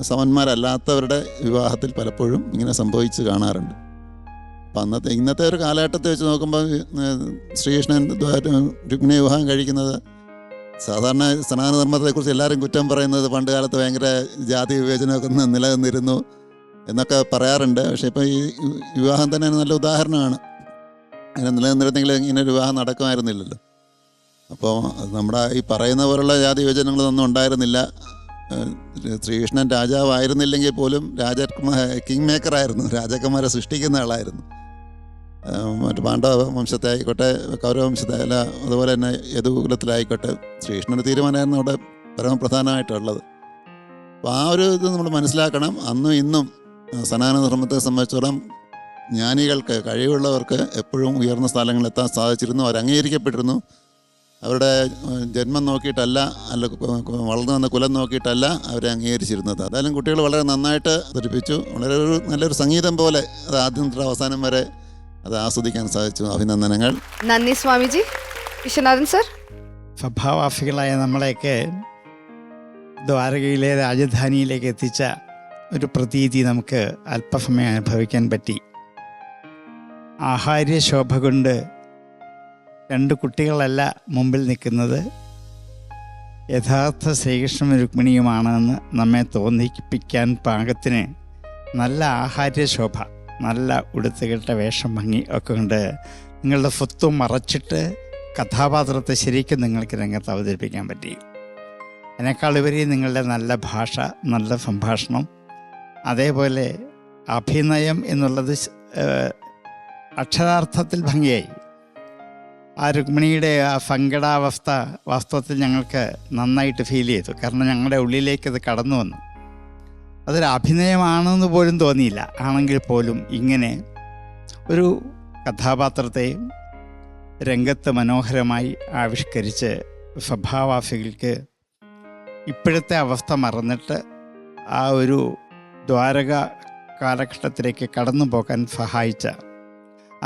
സമന്മാരല്ലാത്തവരുടെ വിവാഹത്തിൽ പലപ്പോഴും ഇങ്ങനെ സംഭവിച്ച് കാണാറുണ്ട്. അപ്പം ഇന്നത്തെ ഒരു കാലഘട്ടത്തെ വെച്ച് നോക്കുമ്പോൾ ശ്രീകൃഷ്ണൻ രുക്മിണി വിവാഹം കഴിക്കുന്നത്, സാധാരണ സനാതനധർമ്മത്തെക്കുറിച്ച് എല്ലാവരും കുറ്റം പറയുന്നത് പണ്ട് കാലത്ത് ഭയങ്കര ജാതി വിവേചനമൊക്കെ നിലനിന്നിരുന്നു എന്നൊക്കെ പറയാറുണ്ട്. പക്ഷേ ഇപ്പോൾ ഈ വിവാഹം തന്നെ നല്ല ഉദാഹരണമാണ്. അങ്ങനെ നിലനിന്നിരുന്നെങ്കിൽ ഇങ്ങനെ ഒരു വിവാഹം നടക്കുമായിരുന്നില്ലല്ലോ. അപ്പോൾ നമ്മുടെ ഈ പറയുന്ന പോലുള്ള ജാതി വിവേചനങ്ങളൊന്നും ഉണ്ടായിരുന്നില്ല. ശ്രീകൃഷ്ണൻ രാജാവായിരുന്നില്ലെങ്കിൽ പോലും കിങ് മേക്കറായിരുന്നു, രാജാക്കന്മാരെ സൃഷ്ടിക്കുന്ന ആളായിരുന്നു. മറ്റു പാണ്ഡവ വംശത്തെ ആയിക്കോട്ടെ, കൗരവ വംശത്തെ അല്ല, അതുപോലെ തന്നെ യദുകുലത്തിലായിക്കോട്ടെ, ശ്രീകൃഷ്ണൻ്റെ തീരുമാനമായിരുന്നു അവിടെ പരമപ്രധാനമായിട്ടുള്ളത്. അപ്പോൾ ആ ഒരു ഇത് നമ്മൾ മനസ്സിലാക്കണം. അന്നും ഇന്നും സനാതനധർമ്മത്തെ സംബന്ധിച്ചിടത്തോളം ജ്ഞാനികൾക്ക്, കഴിവുള്ളവർക്ക് എപ്പോഴും ഉയർന്ന സ്ഥലങ്ങളിൽ എത്താൻ സാധിച്ചിരുന്നു. അവർ അംഗീകരിക്കപ്പെട്ടിരുന്നു. അവരുടെ ജന്മം നോക്കിയിട്ടല്ല, അല്ല വളർന്നു വന്ന കുലം നോക്കിയിട്ടല്ല അവരെ അംഗീകരിച്ചിരുന്നത്. അതായാലും കുട്ടികൾ വളരെ നന്നായിട്ട് അവതരിപ്പിച്ചു. വളരെ നല്ലൊരു സംഗീതം പോലെ അത് ആദ്യം തൊട്ട് അവസാനം വരെ അത് ആസ്വദിക്കാൻ സാധിച്ചു. അഭിനന്ദനങ്ങൾ. നന്ദി സ്വാമിജി. വിശ്വനാഥൻ സർ, സഭാവാസികളായ നമ്മളെയൊക്കെ ദ്വാരകയിലെ രാജധാനിയിലേക്ക് എത്തിച്ച ഒരു പ്രതീതി നമുക്ക് അല്പസമയം അനുഭവിക്കാൻ പറ്റി. ആഹാര്യശോഭ കൊണ്ട് രണ്ട് കുട്ടികളല്ല മുമ്പിൽ നിൽക്കുന്നത്, യഥാർത്ഥ ശ്രീകൃഷ്ണ രുക്മിണിയുമാണെന്ന് നമ്മെ തോന്നിപ്പിക്കാൻ പാകത്തിന് നല്ല ആഹാര്യശോഭ, നല്ല ഉടുത്തുകെട്ട വേഷം ഭംഗി ഒക്കെ കൊണ്ട് നിങ്ങളുടെ സ്വത്തും മറച്ചിട്ട് കഥാപാത്രത്തെ ശരിക്കും നിങ്ങൾക്ക് രംഗത്ത് അവതരിപ്പിക്കാൻ പറ്റി. അതിനേക്കാളുപരി നിങ്ങളുടെ നല്ല ഭാഷ, നല്ല സംഭാഷണം, അതേപോലെ അഭിനയം എന്നുള്ളത് അക്ഷരാർത്ഥത്തിൽ ഭംഗിയായി. ആ രുക്മിണിയുടെ ആ സങ്കടാവസ്ഥ വാസ്തവത്തിൽ ഞങ്ങൾക്ക് നന്നായിട്ട് ഫീൽ ചെയ്തു. കാരണം ഞങ്ങളുടെ ഉള്ളിലേക്കത് കടന്നു വന്നു. അതൊരു അഭിനയമാണെന്ന് പോലും തോന്നിയില്ല. ആണെങ്കിൽ പോലും ഇങ്ങനെ ഒരു കഥാപാത്രത്തെയും രംഗത്ത് മനോഹരമായി ആവിഷ്കരിച്ച് സഭാവാസികൾക്ക് ഇപ്പോഴത്തെ അവസ്ഥ മറന്നിട്ട് ആ ഒരു ദ്വാരക കാലഘട്ടത്തിലേക്ക് കടന്നു പോകാൻ സഹായിച്ച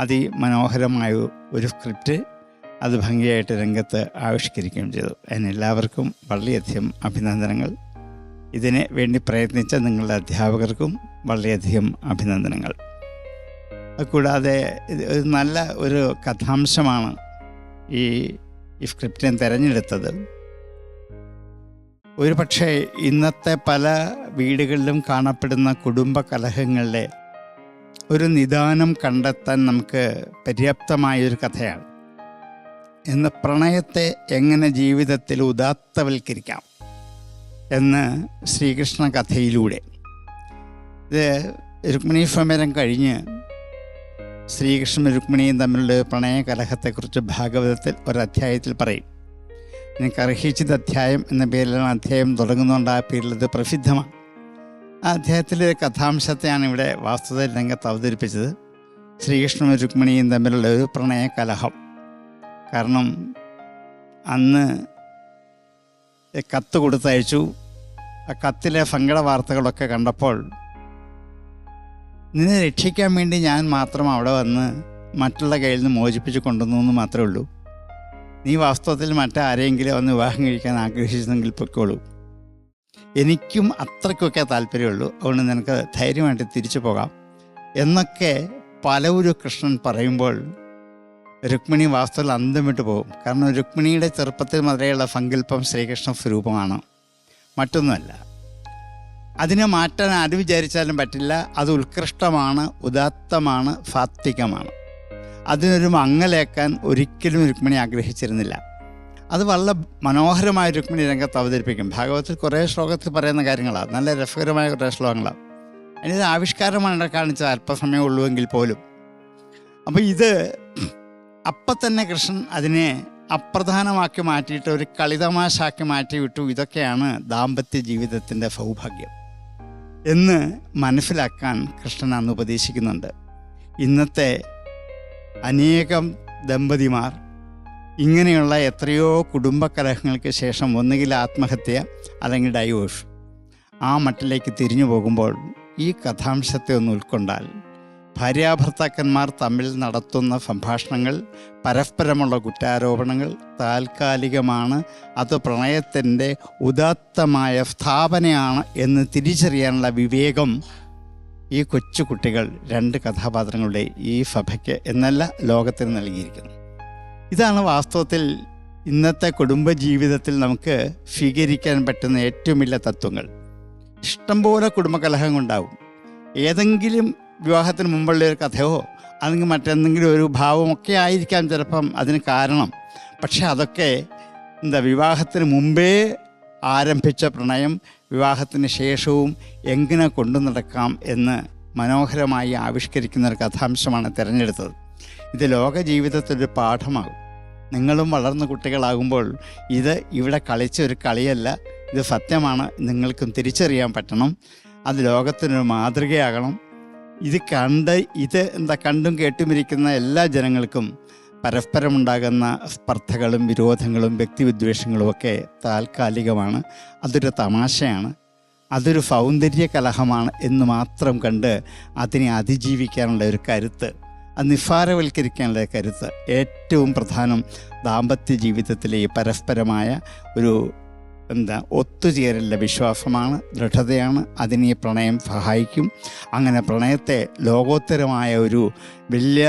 അതിമനോഹരമായ ഒരു സ്ക്രിപ്റ്റ് അത് ഭംഗിയായിട്ട് രംഗത്ത് ആവിഷ്കരിക്കുകയും ചെയ്തു. അതിന് എല്ലാവർക്കും വളരെയധികം അഭിനന്ദനങ്ങൾ. ഇതിന് വേണ്ടി പ്രയത്നിച്ച നിങ്ങളുടെ അധ്യാപകർക്കും വളരെയധികം അഭിനന്ദനങ്ങൾ. കൂടാതെ ഇത് നല്ല ഒരു കഥാംശമാണ് ഈ സ്ക്രിപ്റ്റിനെ തിരഞ്ഞെടുത്തത്. ഒരു പക്ഷേ ഇന്നത്തെ പല വീടുകളിലും കാണപ്പെടുന്ന കുടുംബ കലഹങ്ങളുടെ ഒരു നിദാനം കണ്ടെത്താൻ നമുക്ക് പര്യാപ്തമായൊരു കഥയാണ്. ഇന്ന് പ്രണയത്തെ എങ്ങനെ ജീവിതത്തിൽ ഉദാത്തവൽക്കരിക്കാം എന്ന് ശ്രീകൃഷ്ണ കഥയിലൂടെ, ഇത് രുക്മിണി സ്വയംവരം കഴിഞ്ഞ് ശ്രീകൃഷ്ണനും രുക്മിണിയും തമ്മിലുള്ള പ്രണയ കലഹത്തെക്കുറിച്ച് ഭാഗവതത്തിൽ ഒരധ്യായത്തിൽ പറയും. എനിക്ക് അർഹിച്ചിത് അധ്യായം എന്ന പേരിലാണ് അധ്യായം തുടങ്ങുന്നതുകൊണ്ട് ആ പേരിലത് പ്രസിദ്ധമാണ്. ആ അധ്യായത്തിലെ കഥാംശത്തെയാണ് ഇവിടെ വാസ്തുത രംഗത്ത് അവതരിപ്പിച്ചത്. ശ്രീകൃഷ്ണനും രുക്മിണിയും തമ്മിലുള്ള ഒരു പ്രണയ കലഹം. കാരണം അന്ന് കത്ത് കൊടുത്തയച്ചു. ആ കത്തിലെ സങ്കട വാർത്തകളൊക്കെ കണ്ടപ്പോൾ നിന്നെ രക്ഷിക്കാൻ വേണ്ടി ഞാൻ മാത്രം അവിടെ വന്ന് മറ്റുള്ള കയ്യിൽ നിന്ന് മോചിപ്പിച്ച് കൊണ്ടുവന്നു എന്ന് മാത്രമേ ഉള്ളൂ. നീ വാസ്തവത്തിൽ മറ്റാരെങ്കിലും ഒന്ന് വിവാഹം കഴിക്കാൻ ആഗ്രഹിച്ചെങ്കിൽ പൊയ്ക്കോളൂ. എനിക്കും അത്രയ്ക്കൊക്കെ താല്പര്യമുള്ളൂ. അതുകൊണ്ട് നിനക്ക് ധൈര്യമായിട്ട് തിരിച്ചു പോകാം എന്നൊക്കെ പലവരും കൃഷ്ണൻ പറയുമ്പോൾ രുക്മിണി വാസ്തവത്തിൽ അന്തം വിട്ടു പോകും. കാരണം രുക്മിണിയുടെ ചെറുപ്പത്തിൽ മുതലെയുള്ള സങ്കല്പം ശ്രീകൃഷ്ണ സ്വരൂപമാണ്, മറ്റൊന്നുമല്ല. അതിനെ മാറ്റാൻ ആര് വിചാരിച്ചാലും പറ്റില്ല. അത് ഉത്കൃഷ്ടമാണ്, ഉദാത്തമാണ്, സാത്വികമാണ്. അതിനൊരു മങ്ങലേക്കാൻ ഒരിക്കലും രുക്മിണി ആഗ്രഹിച്ചിരുന്നില്ല. അത് വളരെ മനോഹരമായ രുക്മിണി രംഗത്ത് അവതരിപ്പിക്കും. ഭാഗവതത്തിൽ കുറേ ശ്ലോകത്തിൽ പറയുന്ന കാര്യങ്ങളാണ്, നല്ല രസകരമായ കുറേ ശ്ലോകങ്ങളാണ്. അതിനൊരു ആവിഷ്കാരമാണ് കാണിച്ചത്, അല്പസമയം ഉള്ളുവെങ്കിൽ പോലും. അപ്പോൾ ഇത് അപ്പം തന്നെ കൃഷ്ണൻ അതിനെ അപ്രധാനമാക്കി മാറ്റിയിട്ട് ഒരു കളിതമാശാക്കി മാറ്റി വിട്ടു. ഇതൊക്കെയാണ് ദാമ്പത്യ ജീവിതത്തിൻ്റെ സൗഭാഗ്യം എന്ന് മനസ്സിലാക്കാൻ കൃഷ്ണൻ അന്ന് ഉപദേശിക്കുന്നുണ്ട്. ഇന്നത്തെ അനേകം ദമ്പതിമാർ ഇങ്ങനെയുള്ള എത്രയോ കുടുംബകലഹങ്ങൾക്ക് ശേഷം ഒന്നുകിൽ ആത്മഹത്യ അല്ലെങ്കിൽ ഡൈവോഴ്സ് ആ മട്ടിലേക്ക് തിരിഞ്ഞു പോകുമ്പോൾ ഈ കഥാംശത്തെ ഒന്ന് ഉൾക്കൊണ്ടാൽ, ഭാര്യാഭർത്താക്കന്മാർ തമ്മിൽ നടത്തുന്ന സംഭാഷണങ്ങൾ, പരസ്പരമുള്ള കുറ്റാരോപണങ്ങൾ താൽക്കാലികമാണ്, അത് പ്രണയത്തിൻ്റെ ഉദാത്തമായ സ്ഥാപനയാണ് എന്ന് തിരിച്ചറിയാനുള്ള വിവേകം ഈ കൊച്ചുകുട്ടികൾ രണ്ട് കഥാപാത്രങ്ങളുടെ ഈ സഭയ്ക്ക് എന്നല്ല ലോകത്തിന് നൽകിയിരിക്കുന്നു. ഇതാണ് വാസ്തവത്തിൽ ഇന്നത്തെ കുടുംബജീവിതത്തിൽ നമുക്ക് സ്വീകരിക്കാൻ പറ്റുന്ന ഏറ്റവും വലിയ തത്വങ്ങൾ. ഇഷ്ടംപോലെ കുടുംബകലഹം ഉണ്ടാവും. ഏതെങ്കിലും വിവാഹത്തിന് മുമ്പുള്ള ഒരു കഥയോ അല്ലെങ്കിൽ മറ്റെന്തെങ്കിലും ഒരു ഭാവമൊക്കെ ആയിരിക്കാം ചിലപ്പം അതിന് കാരണം. പക്ഷെ അതൊക്കെ വിവാഹത്തിന് മുമ്പേ ആരംഭിച്ച പ്രണയം വിവാഹത്തിന് ശേഷവും എങ്ങനെ കൊണ്ടു നടക്കാം എന്ന് മനോഹരമായി ആവിഷ്കരിക്കുന്ന ഒരു കഥാംശമാണ് തിരഞ്ഞെടുത്തത്. ഇത് ലോക ജീവിതത്തിലൊരു പാഠമാകും. നിങ്ങളും വളർന്ന കുട്ടികളാകുമ്പോൾ ഇത് ഇവിടെ കളിച്ച ഒരു കളിയല്ല, ഇത് സത്യമാണ്. നിങ്ങൾക്കും തിരിച്ചറിയാൻ പറ്റണം. അത് ലോകത്തിനൊരു മാതൃകയാകണം. ഇത് കണ്ടും കേട്ടുമിരിക്കുന്ന എല്ലാ ജനങ്ങൾക്കും പരസ്പരമുണ്ടാകുന്ന സ്പർദ്ധകളും വിരോധങ്ങളും വ്യക്തിവിദ്വേഷങ്ങളും ഒക്കെ താൽക്കാലികമാണ്. അതൊരു തമാശയാണ്, അതൊരു സൗന്ദര്യ കലഹമാണ് എന്ന് മാത്രം കണ്ട് അതിനെ അതിജീവിക്കാനുള്ള ഒരു കരുത്ത്, അത് നിസ്സാരവൽക്കരിക്കാനുള്ള കരുത്ത്, ഏറ്റവും പ്രധാനം ദാമ്പത്യ ജീവിതത്തിലെ ഈ പരസ്പരമായ ഒരു ഒത്തുചേരലിൻ്റെ വിശ്വാസമാണ്, ദൃഢതയാണ്. അതിനെ ഈ പ്രണയം സഹായിക്കും. അങ്ങനെ പ്രണയത്തെ ലോകോത്തരമായ ഒരു വലിയ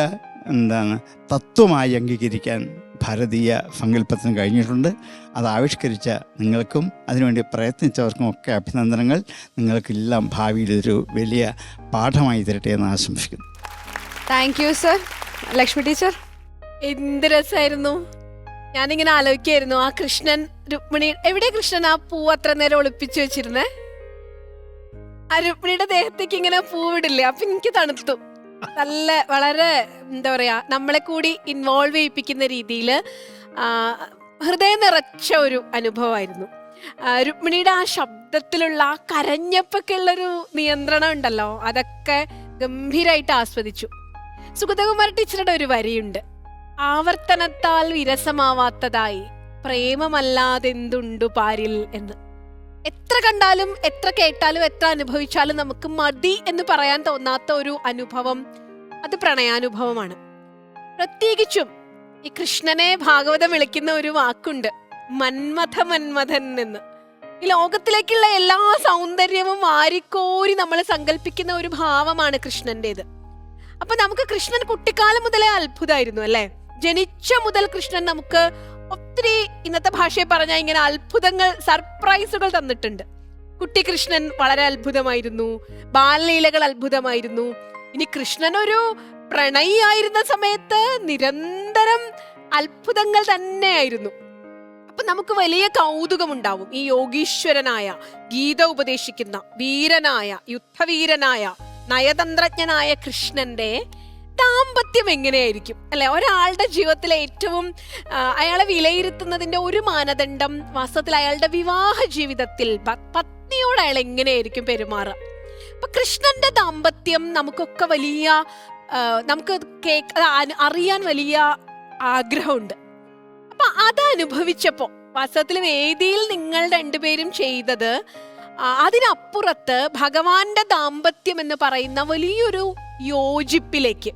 തത്വമായി അംഗീകരിക്കാൻ ഭാരതീയ സങ്കല്പത്തിന് കഴിഞ്ഞിട്ടുണ്ട്. അത് ആവിഷ്കരിച്ച നിങ്ങൾക്കും അതിനുവേണ്ടി പ്രയത്നിച്ചവർക്കും ഒക്കെ അഭിനന്ദനങ്ങൾ. നിങ്ങൾക്കെല്ലാം ഭാവിയിലൊരു വലിയ പാഠമായി തരട്ടെ എന്ന് ആശംസിക്കുന്നു. Thank you sir. Lakshmi teacher, എന്ത് രസമായിരുന്നു. ഞാനിങ്ങനെ ആലോചിക്കായിരുന്നു, ആ കൃഷ്ണൻ രുക്മിണി എവിടെ കൃഷ്ണൻ ആ പൂ അത്ര നേരം ഒളിപ്പിച്ചു വെച്ചിരുന്നേ? ആ രുക്മിണിയുടെ ദേഹത്തേക്ക് ഇങ്ങനെ പൂവിടില്ലേ? അപ്പൊ എനിക്ക് തണുത്തു. നല്ല വളരെ എന്താ പറയാ, നമ്മളെ കൂടി ഇൻവോൾവ് ചെയ്യിപ്പിക്കുന്ന രീതിയിൽ ഹൃദയം നിറച്ച ഒരു അനുഭവമായിരുന്നു. രുക്മിണിയുടെ ആ ശബ്ദത്തിലുള്ള ആ കരഞ്ഞപ്പൊക്കെ ഉള്ളൊരു നിയന്ത്രണം ഉണ്ടല്ലോ, അതൊക്കെ ഗംഭീരമായിട്ട് ആസ്വദിച്ചു. സുഗതകുമാര ടീച്ചറുടെ ഒരു വരിയുണ്ട്, ആവർത്തനത്താൽ വിരസമാവാത്തതായി പ്രേമമല്ലാതെന്തുണ്ടു പാരിൽ എന്ന്. എത്ര കണ്ടാലും എത്ര കേട്ടാലും എത്ര അനുഭവിച്ചാലും നമുക്ക് മതി എന്ന് പറയാൻ തോന്നാത്ത ഒരു അനുഭവം അത് പ്രണയാനുഭവമാണ്. പ്രത്യേകിച്ചും ഈ കൃഷ്ണനെ ഭാഗവതം വിളിക്കുന്ന ഒരു വാക്കുണ്ട്, മന്മഥ മന്മഥൻ എന്ന്. ഈ ലോകത്തിലേക്കുള്ള എല്ലാ സൗന്ദര്യവും വാരിക്കോരി നമ്മൾ സങ്കല്പിക്കുന്ന ഒരു ഭാവമാണ് കൃഷ്ണന്റേത്. അപ്പൊ നമുക്ക് കൃഷ്ണൻ കുട്ടിക്കാലം മുതലേ അത്ഭുതമായിരുന്നു അല്ലെ. ജനിച്ച മുതൽ കൃഷ്ണൻ നമുക്ക് ഒത്തിരി, ഇന്നത്തെ ഭാഷയെ പറഞ്ഞാൽ ഇങ്ങനെ അത്ഭുതങ്ങൾ, സർപ്രൈസുകൾ തന്നിട്ടുണ്ട്. കുട്ടി കൃഷ്ണൻ വളരെ അത്ഭുതമായിരുന്നു, ബാലലീലകൾ അത്ഭുതമായിരുന്നു. ഇനി കൃഷ്ണൻ ഒരു പ്രണയിയായിരുന്ന സമയത്ത് നിരന്തരം അത്ഭുതങ്ങൾ തന്നെയായിരുന്നു. അപ്പൊ നമുക്ക് വലിയ കൗതുകമുണ്ടാവും ഈ യോഗീശ്വരനായ, ഗീത ഉപദേശിക്കുന്ന വീരനായ, യുദ്ധവീരനായ, നയതന്ത്രജ്ഞനായ കൃഷ്ണന്റെ ദാമ്പത്യം എങ്ങനെയായിരിക്കും അല്ലെ. ഒരാളുടെ ജീവിതത്തിലെ ഏറ്റവും അയാളെ വിലയിരുത്തുന്നതിന്റെ ഒരു മാനദണ്ഡം വാസ്തവത്തിൽ അയാളുടെ വിവാഹ ജീവിതത്തിൽ പത്നിയോട് അയാൾ എങ്ങനെയായിരിക്കും പെരുമാറുക. അപ്പൊ കൃഷ്ണന്റെ ദാമ്പത്യം നമുക്കൊക്കെ വലിയ, നമുക്ക് അറിയാൻ വലിയ ആഗ്രഹമുണ്ട്. അപ്പൊ അത് അനുഭവിച്ചപ്പോ വാസ്തവത്തിൽ വേദിയിൽ നിങ്ങൾ രണ്ടുപേരും ചെയ്തത് അതിനപ്പുറത്ത് ഭഗവാന്റെ ദാമ്പത്യം എന്ന് പറയുന്ന വലിയൊരു യോജിപ്പിലേക്ക്.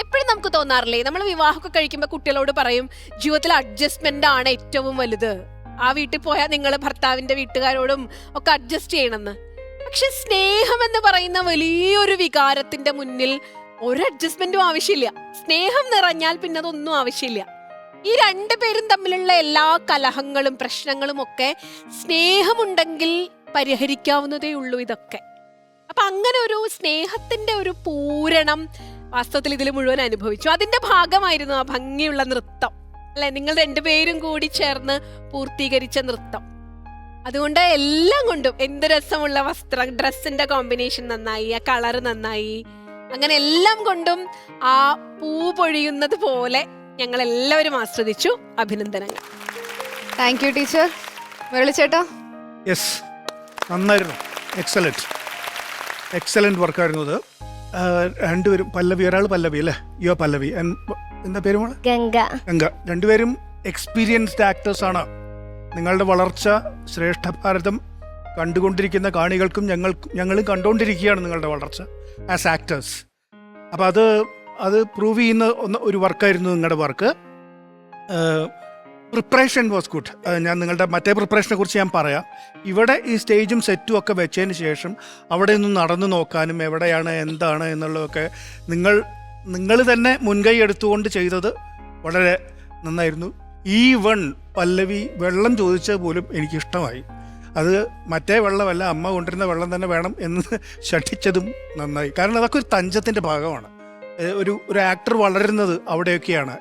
എപ്പോഴും നമുക്ക് തോന്നാറില്ലേ, നമ്മൾ വിവാഹമൊക്കെ കഴിക്കുമ്പോൾ കുട്ടികളോട് പറയും ജീവിതത്തിൽ അഡ്ജസ്റ്റ്മെന്റ് ആണ് ഏറ്റവും വലുത്, ആ വീട്ടിൽ പോയാൽ നിങ്ങൾ ഭർത്താവിന്റെ വീട്ടുകാരോടും ഒക്കെ അഡ്ജസ്റ്റ് ചെയ്യണമെന്ന്. പക്ഷെ സ്നേഹം എന്ന് പറയുന്ന വലിയൊരു വികാരത്തിന്റെ മുന്നിൽ ഒരു അഡ്ജസ്റ്റ്മെന്റും ആവശ്യമില്ല. സ്നേഹം നിറഞ്ഞാൽ പിന്നെ അതൊന്നും ആവശ്യമില്ല. ഈ രണ്ടുപേരും തമ്മിലുള്ള എല്ലാ കലഹങ്ങളും പ്രശ്നങ്ങളും ഒക്കെ സ്നേഹമുണ്ടെങ്കിൽ പരിഹരിക്കാവുന്നതേ ഉള്ളൂ ഇതൊക്കെ. അപ്പൊ അങ്ങനെ ഒരു സ്നേഹത്തിന്റെ ഒരു പൂരണം വാസ്തവത്തിൽ ഇതിൽ മുഴുവൻ അനുഭവിച്ചു. അതിന്റെ ഭാഗമായിരുന്നു ആ ഭംഗിയുള്ള നൃത്തം അല്ലെ, നിങ്ങൾ രണ്ടുപേരും കൂടി ചേർന്ന് പൂർത്തീകരിച്ച നൃത്തം. അതുകൊണ്ട് എല്ലാം കൊണ്ടും എന്ത് രസമുള്ള വസ്ത്രം, ഡ്രസ്സിന്റെ കോമ്പിനേഷൻ നന്നായി, ആ കളറ് നന്നായി, അങ്ങനെ എല്ലാം കൊണ്ടും ആ പൂ പൊഴിയുന്നത് പോലെ ഞങ്ങൾ എല്ലാവരും ആസ്വദിച്ചു. അഭിനന്ദനങ്ങൾ. Thank you teacher. മുരളിച്ചേട്ടാ? യെസ്, നന്നായിരുന്നു. എക്സലന്റ് വർക്കായിരുന്നു അത്. രണ്ടുപേരും പല്ലവി, ഒരാൾ പല്ലവി അല്ലേ, യോ പല്ലവി, എന്താ പേര് മോളെ? ഗംഗ. രണ്ടുപേരും എക്സ്പീരിയൻസ്ഡ് ആക്ടേഴ്സ് ആണ്. നിങ്ങളുടെ വളർച്ച ശ്രേഷ്ഠ ഭാരതം കണ്ടുകൊണ്ടിരിക്കുന്ന കാണികൾക്കും ഞങ്ങളും കണ്ടുകൊണ്ടിരിക്കുകയാണ് നിങ്ങളുടെ വളർച്ച ആസ് ആക്ടേഴ്സ്. അപ്പോൾ അത് പ്രൂവ് ചെയ്യുന്ന ഒരു വർക്കായിരുന്നു നിങ്ങളുടെ വർക്ക്. Preparation was good. ഞാൻ നിങ്ങളുടെ മറ്റേ പ്രിപ്പറേഷനെ കുറിച്ച് ഞാൻ പറയാം. ഇവിടെ ഈ സ്റ്റേജും സെറ്റും ഒക്കെ വെച്ചതിന് ശേഷം അവിടെ നിന്ന് നടന്നു നോക്കാനും എവിടെയാണ് എന്താണ് എന്നുള്ളതൊക്കെ നിങ്ങൾ തന്നെ മുൻകൈ എടുത്തുകൊണ്ട് ചെയ്തത് വളരെ നന്നായിരുന്നു. പല്ലവി വെള്ളം ചോദിച്ചത് പോലും എനിക്കിഷ്ടമായി. അത് മറ്റേ വെള്ളമല്ല, അമ്മ കൊണ്ടിരുന്ന വെള്ളം തന്നെ വേണം എന്ന് ശഠിച്ചതും നന്നായി. കാരണം അതൊക്കെ ഒരു തഞ്ചത്തിൻ്റെ ഭാഗമാണ്. ഒരു ആക്ടർ വളരുന്നത് അവിടെയൊക്കെയാണ്.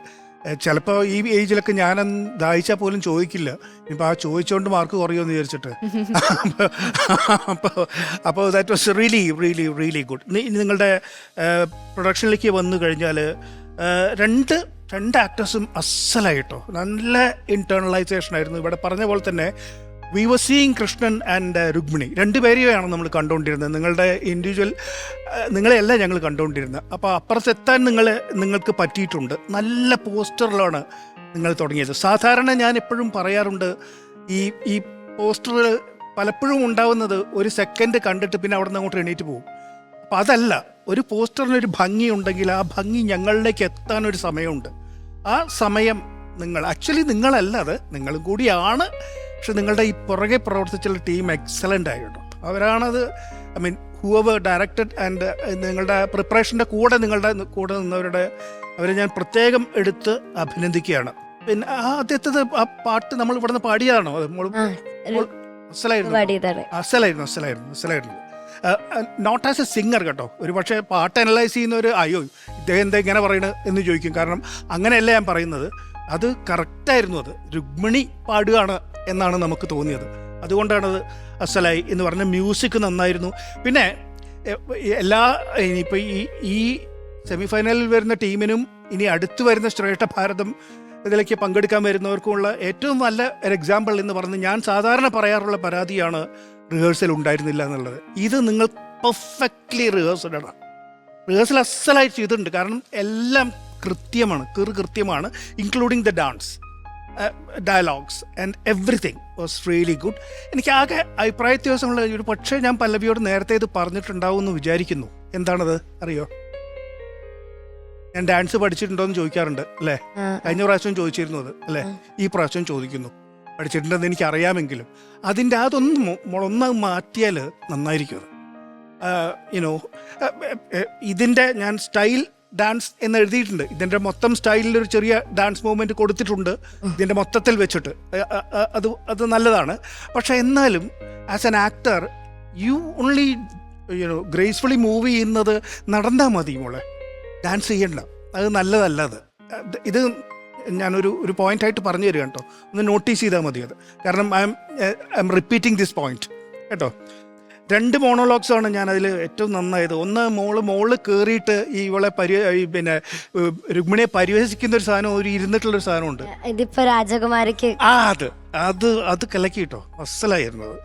ചിലപ്പോൾ ഈ ഏജിലൊക്കെ ഞാൻ ദാഹിച്ചാൽ പോലും ചോദിക്കില്ല, ഇപ്പം ആ ചോദിച്ചുകൊണ്ട് മാർക്ക് കുറയുമെന്ന് വിചാരിച്ചിട്ട്. അപ്പോൾ that was really really really good. നിങ്ങളുടെ പ്രൊഡക്ഷനിലേക്ക് വന്നു കഴിഞ്ഞാൽ രണ്ട് ആക്ടേഴ്സും അസലായിട്ടോ, നല്ല ഇൻറ്റേർണലൈസേഷൻ ആയിരുന്നു. ഇവിടെ പറഞ്ഞ പോലെ തന്നെ we were seeing Krishnan and Rukmini, രണ്ടുപേരെയാണ് നമ്മൾ കണ്ടുകൊണ്ടിരുന്നത്. നിങ്ങളുടെ ഇൻഡിവിജ്വൽ നിങ്ങളെയല്ല ഞങ്ങൾ കണ്ടുകൊണ്ടിരുന്നത്. അപ്പോൾ അപ്പുറത്തെത്താൻ നിങ്ങൾക്ക് പറ്റിയിട്ടുണ്ട്. നല്ല പോസ്റ്ററിലാണ് നിങ്ങൾ തുടങ്ങിയത്. സാധാരണ ഞാൻ എപ്പോഴും പറയാറുണ്ട്, ഈ പോസ്റ്റർ പലപ്പോഴും ഉണ്ടാവുന്നത് ഒരു സെക്കൻഡ് കണ്ടിട്ട് പിന്നെ അവിടെ നിന്ന് അങ്ങോട്ട് എണീറ്റ് പോകും. അപ്പോൾ അതല്ല, ഒരു പോസ്റ്ററിനൊരു ഭംഗിയുണ്ടെങ്കിൽ ആ ഭംഗി ഞങ്ങളിലേക്ക് എത്താനൊരു സമയമുണ്ട്. ആ സമയം നിങ്ങളല്ല, അത് നിങ്ങളും കൂടിയാണ്. പക്ഷെ നിങ്ങളുടെ ഈ പുറകെ പ്രവർത്തിച്ചുള്ള ടീം എക്സലൻ്റ് ആയിരുന്നു. അവരാണത്, I mean whoever directed and നിങ്ങളുടെ പ്രിപ്പറേഷൻ്റെ കൂടെ നിന്നവരുടെ അവരെ ഞാൻ പ്രത്യേകം എടുത്ത് അഭിനന്ദിക്കുകയാണ്. പിന്നെ ആദ്യത്തേത് ആ പാട്ട് നമ്മൾ ഇവിടുന്ന് പാടിയതാണോ? അത് അസലായിരുന്നു. നോട്ട് ആസ് എ സിംഗർ കേട്ടോ. ഒരു പക്ഷേ പാട്ട് അനലൈസ് ചെയ്യുന്നവർ അയ്യോ ഇദ്ദേഹം എന്താ ഇങ്ങനെ പറയണത് എന്ന് ചോദിക്കും. കാരണം അങ്ങനെയല്ല ഞാൻ പറയുന്നത്, അത് കറക്റ്റായിരുന്നു. അത് രുക്മിണി പാടുകയാണ് എന്നാണ് നമുക്ക് തോന്നിയത്. അതുകൊണ്ടാണത് അസലായി എന്ന് പറഞ്ഞ മ്യൂസിക് നന്നായിരുന്നു. പിന്നെ ഇനിയിപ്പോൾ ഈ സെമി ഫൈനലിൽ വരുന്ന ടീമിനും ഇനി അടുത്ത് വരുന്ന ശ്രേഷ്ഠ ഭാരതം ഇതിലേക്ക് പങ്കെടുക്കാൻ വരുന്നവർക്കുമുള്ള ഏറ്റവും നല്ല ഒരു എക്സാമ്പിൾ എന്ന് പറഞ്ഞ് ഞാൻ സാധാരണ പറയാറുള്ള പരാതിയാണ് റിഹേഴ്സൽ ഉണ്ടായിരുന്നില്ല എന്നുള്ളത്. ഇത് നിങ്ങൾ പെർഫെക്റ്റ്ലി റിഹേഴ്സലാണ്. റിഹേഴ്സൽ അസലായി ചെയ്തിട്ടുണ്ട്. കാരണം എല്ലാം കൃത്യമാണ്, കൃത്യമാണ്, including the dance. Dialogues and everything was really good. എനിക്ക് ആകെ അഭിപ്രായ വ്യത്യാസമുള്ള ഒരു പക്ഷേ ഞാൻ പല്ലവിയോട് നേരത്തെ ഇത് പറഞ്ഞിട്ടുണ്ടാവും എന്ന് വിചാരിക്കുന്നു. എന്താണത് അറിയോ? ഞാൻ ഡാൻസ് പഠിച്ചിട്ടുണ്ടോ എന്ന് ചോദിക്കാറുണ്ട് അല്ലേ? കഴിഞ്ഞ പ്രാവശ്യം ചോദിച്ചിരുന്നു അത് അല്ലേ? ഈ പ്രാവശ്യം ചോദിക്കുന്നു പഠിച്ചിട്ടുണ്ടെന്ന് എനിക്ക് അറിയാമെങ്കിലും അതിൻ്റെ അതൊന്ന് മാറ്റിയാൽ നന്നായിരിക്കും. യുനോ ഇതിൻ്റെ ഞാൻ സ്റ്റൈൽ ഡാൻസ് എന്ന് എഴുതിയിട്ടുണ്ട്. ഇതിൻ്റെ മൊത്തം സ്റ്റൈലിലൊരു ചെറിയ ഡാൻസ് മൂവ്മെൻറ്റ് കൊടുത്തിട്ടുണ്ട് ഇതിൻ്റെ മൊത്തത്തിൽ വെച്ചിട്ട്. അത് നല്ലതാണ്. പക്ഷേ എന്നാലും as an actor you only gracefully move ചെയ്യുന്നത് നടന്നാൽ മതി മോളെ, ഡാൻസ് ചെയ്യണ്ട. അത് നല്ലതല്ല. ഇത് ഞാനൊരു പോയിൻ്റായിട്ട് പറഞ്ഞു തരിക കേട്ടോ, ഒന്ന് നോട്ടീസ് ചെയ്താൽ മതി അത്. കാരണം I M repeating this point കേട്ടോ. 2 മോണോലോഗ്സാണ് ഞാൻ അതിൽ ഏറ്റവും നന്നായത്. ഒന്ന് മോള് കയറിയിട്ട് ഇവളെ പിന്നെ രുക്മിണിയെ പരിഹസിക്കുന്ന ഒരു സാധനം, ഒരു ഇരുന്നിട്ടുള്ളൊരു സാധനമുണ്ട്. ഇതിപ്പോ രാജകുമാരിക്ക് അത് കലക്കി കേട്ടോ, അസലായിരുന്നു അത്.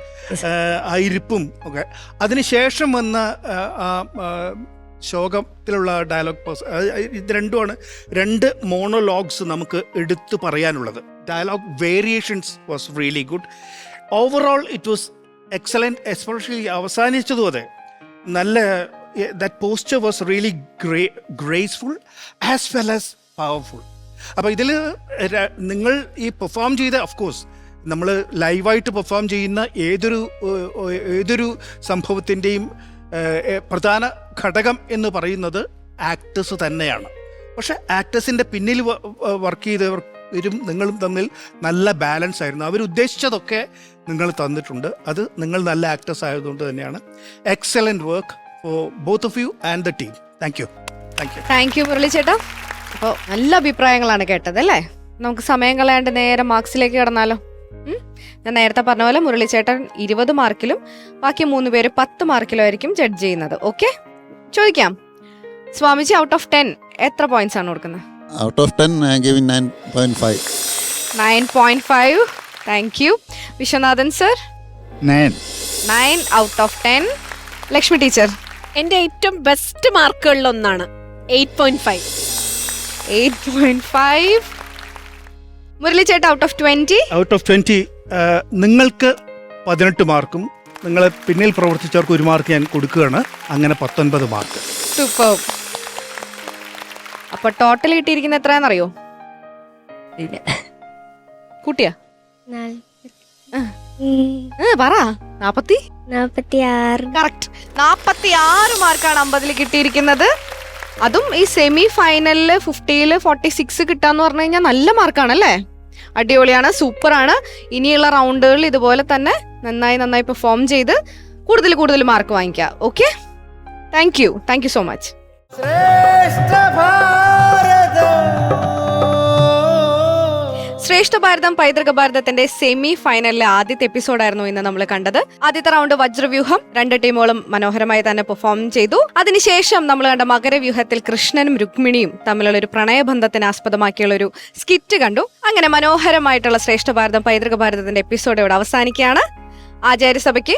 ആ ഇരിപ്പും ഒക്കെ. അതിനുശേഷം വന്ന ശോകത്തിലുള്ള ഡയലോഗ് പോസ്, ഇത് രണ്ടുമാണ് 2 മോണോലോഗ്സ് നമുക്ക് എടുത്തു പറയാനുള്ളത്. Dialogue variations was really good. Overall it was excellent. Especially അവസാനിച്ചതും അതെ, നല്ല that poster was really graceful as well as powerful. അപ്പോൾ ഇതിൽ നിങ്ങൾ ഈ പെർഫോം ചെയ്ത, ഓഫ് കോഴ്സ് നമ്മൾ ലൈവായിട്ട് പെർഫോം ചെയ്യുന്ന ഏതൊരു സംഭവത്തിൻ്റെയും പ്രധാന ഘടകം എന്ന് പറയുന്നത് ആക്ടേഴ്സ് തന്നെയാണ്. പക്ഷെ ആക്ടേഴ്സിൻ്റെ പിന്നിൽ വർക്ക് ചെയ്തവരും നിങ്ങളും തമ്മിൽ നല്ല ബാലൻസ് ആയിരുന്നു. അവരുദ്ദേശിച്ചതൊക്കെ നിങ്ങൾ തന്നിട്ടുണ്ട്. അത് നിങ്ങൾ നല്ല ആക്ടേഴ്സ് ആയതുകൊണ്ട് തന്നെയാണ്. Excellent work for both of you and the team. Thank you. Thank you Murali ചേട്ടാ. അപ്പോൾ നല്ല അഭിപ്രായങ്ങളാണ് കേട്ടത് അല്ലേ? നമുക്ക് സമയം കളയാണ്ട് നേരെ മാർക്സിലേക്ക് കടന്നാലോ? ഞാൻ നേരത്തെ പറഞ്ഞ പോലെ മുരളി ചേട്ടൻ 20 മാർക്കിലും ബാക്കി 3 പേര് 10 മാർക്കിലും ആയിരിക്കും ജഡ്ജ് ചെയ്യുന്നത്. ഓക്കെ, ചോദിക്കാം. സ്വാമിജി, ഔട്ട് ഓഫ് 10 എത്ര പോയിന്റ്സ് ആണ് കൊടുക്കുന്നത്? Out of 10 I am giving 9.5. 9.5. Thank you. Viswanathan sir? 9 out of 10. Lakshmi teacher? എന്റെ ഏറ്റവും ബെസ്റ്റ് മാർക്കുകളിലൊന്നാണ് 8.5. 8.5. മുരളി ചേട്ടാ, ഔട്ട് ഓഫ് 20? ഔട്ട് ഓഫ് 20 നിങ്ങൾക്ക് 18 മാർക്കും നിങ്ങളെ പിന്നിൽ പ്രവർത്തിച്ചവർക്ക് 1 മാർക്ക് ഞാൻ കൊടുക്കുകയാണ്. അങ്ങനെ 19 മാർക്ക്. സൂപ്പർ. അപ്പൊ ടോട്ടൽ കിട്ടിയിരിക്കുന്ന എത്രയാണെന്നറിയോ? കൂട്ടിയാ പറ. 46. കറക്റ്റ്. 46 മാർക്കാണ് 50 കിട്ടിയിരിക്കുന്നത്. അതും ഈ സെമി ഫൈനലില് 50-ല് 46 കിട്ടാന്ന് പറഞ്ഞു കഴിഞ്ഞാൽ നല്ല മാർക്കാണല്ലേ? അടിപൊളിയാണ്, സൂപ്പറാണ്. ഇനിയുള്ള റൗണ്ടുകളിൽ ഇതുപോലെ തന്നെ നന്നായി പെർഫോം ചെയ്ത് കൂടുതൽ മാർക്ക് വാങ്ങിക്കാം. Okay, thank you so much. ശ്രേഷ്ഠ ഭാരതം പൈതൃക ഭാരതത്തിന്റെ സെമി ഫൈനലിലെ ആദ്യത്തെ എപ്പിസോഡായിരുന്നു ഇന്ന് നമ്മൾ കണ്ടത്. ആദ്യത്തെ റൗണ്ട് വജ്രവ്യൂഹം, 2 ടീമുകളും മനോഹരമായി തന്നെ പെർഫോം ചെയ്തു. അതിനുശേഷം നമ്മൾ കണ്ട മകരവ്യൂഹത്തിൽ കൃഷ്ണനും രുക്മിണിയും തമ്മിലുള്ള ഒരു പ്രണയബന്ധത്തിന് ആസ്പദമാക്കിയുള്ള ഒരു സ്കിറ്റ് കണ്ടു. അങ്ങനെ മനോഹരമായിട്ടുള്ള ശ്രേഷ്ഠ ഭാരതം പൈതൃക ഭാരതത്തിന്റെ എപ്പിസോഡ് ഇവിടെ അവസാനിക്കുകയാണ്. ആചാര്യസഭയ്ക്ക്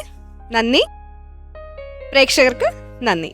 നന്ദി, പ്രേക്ഷകർക്ക് നന്ദി.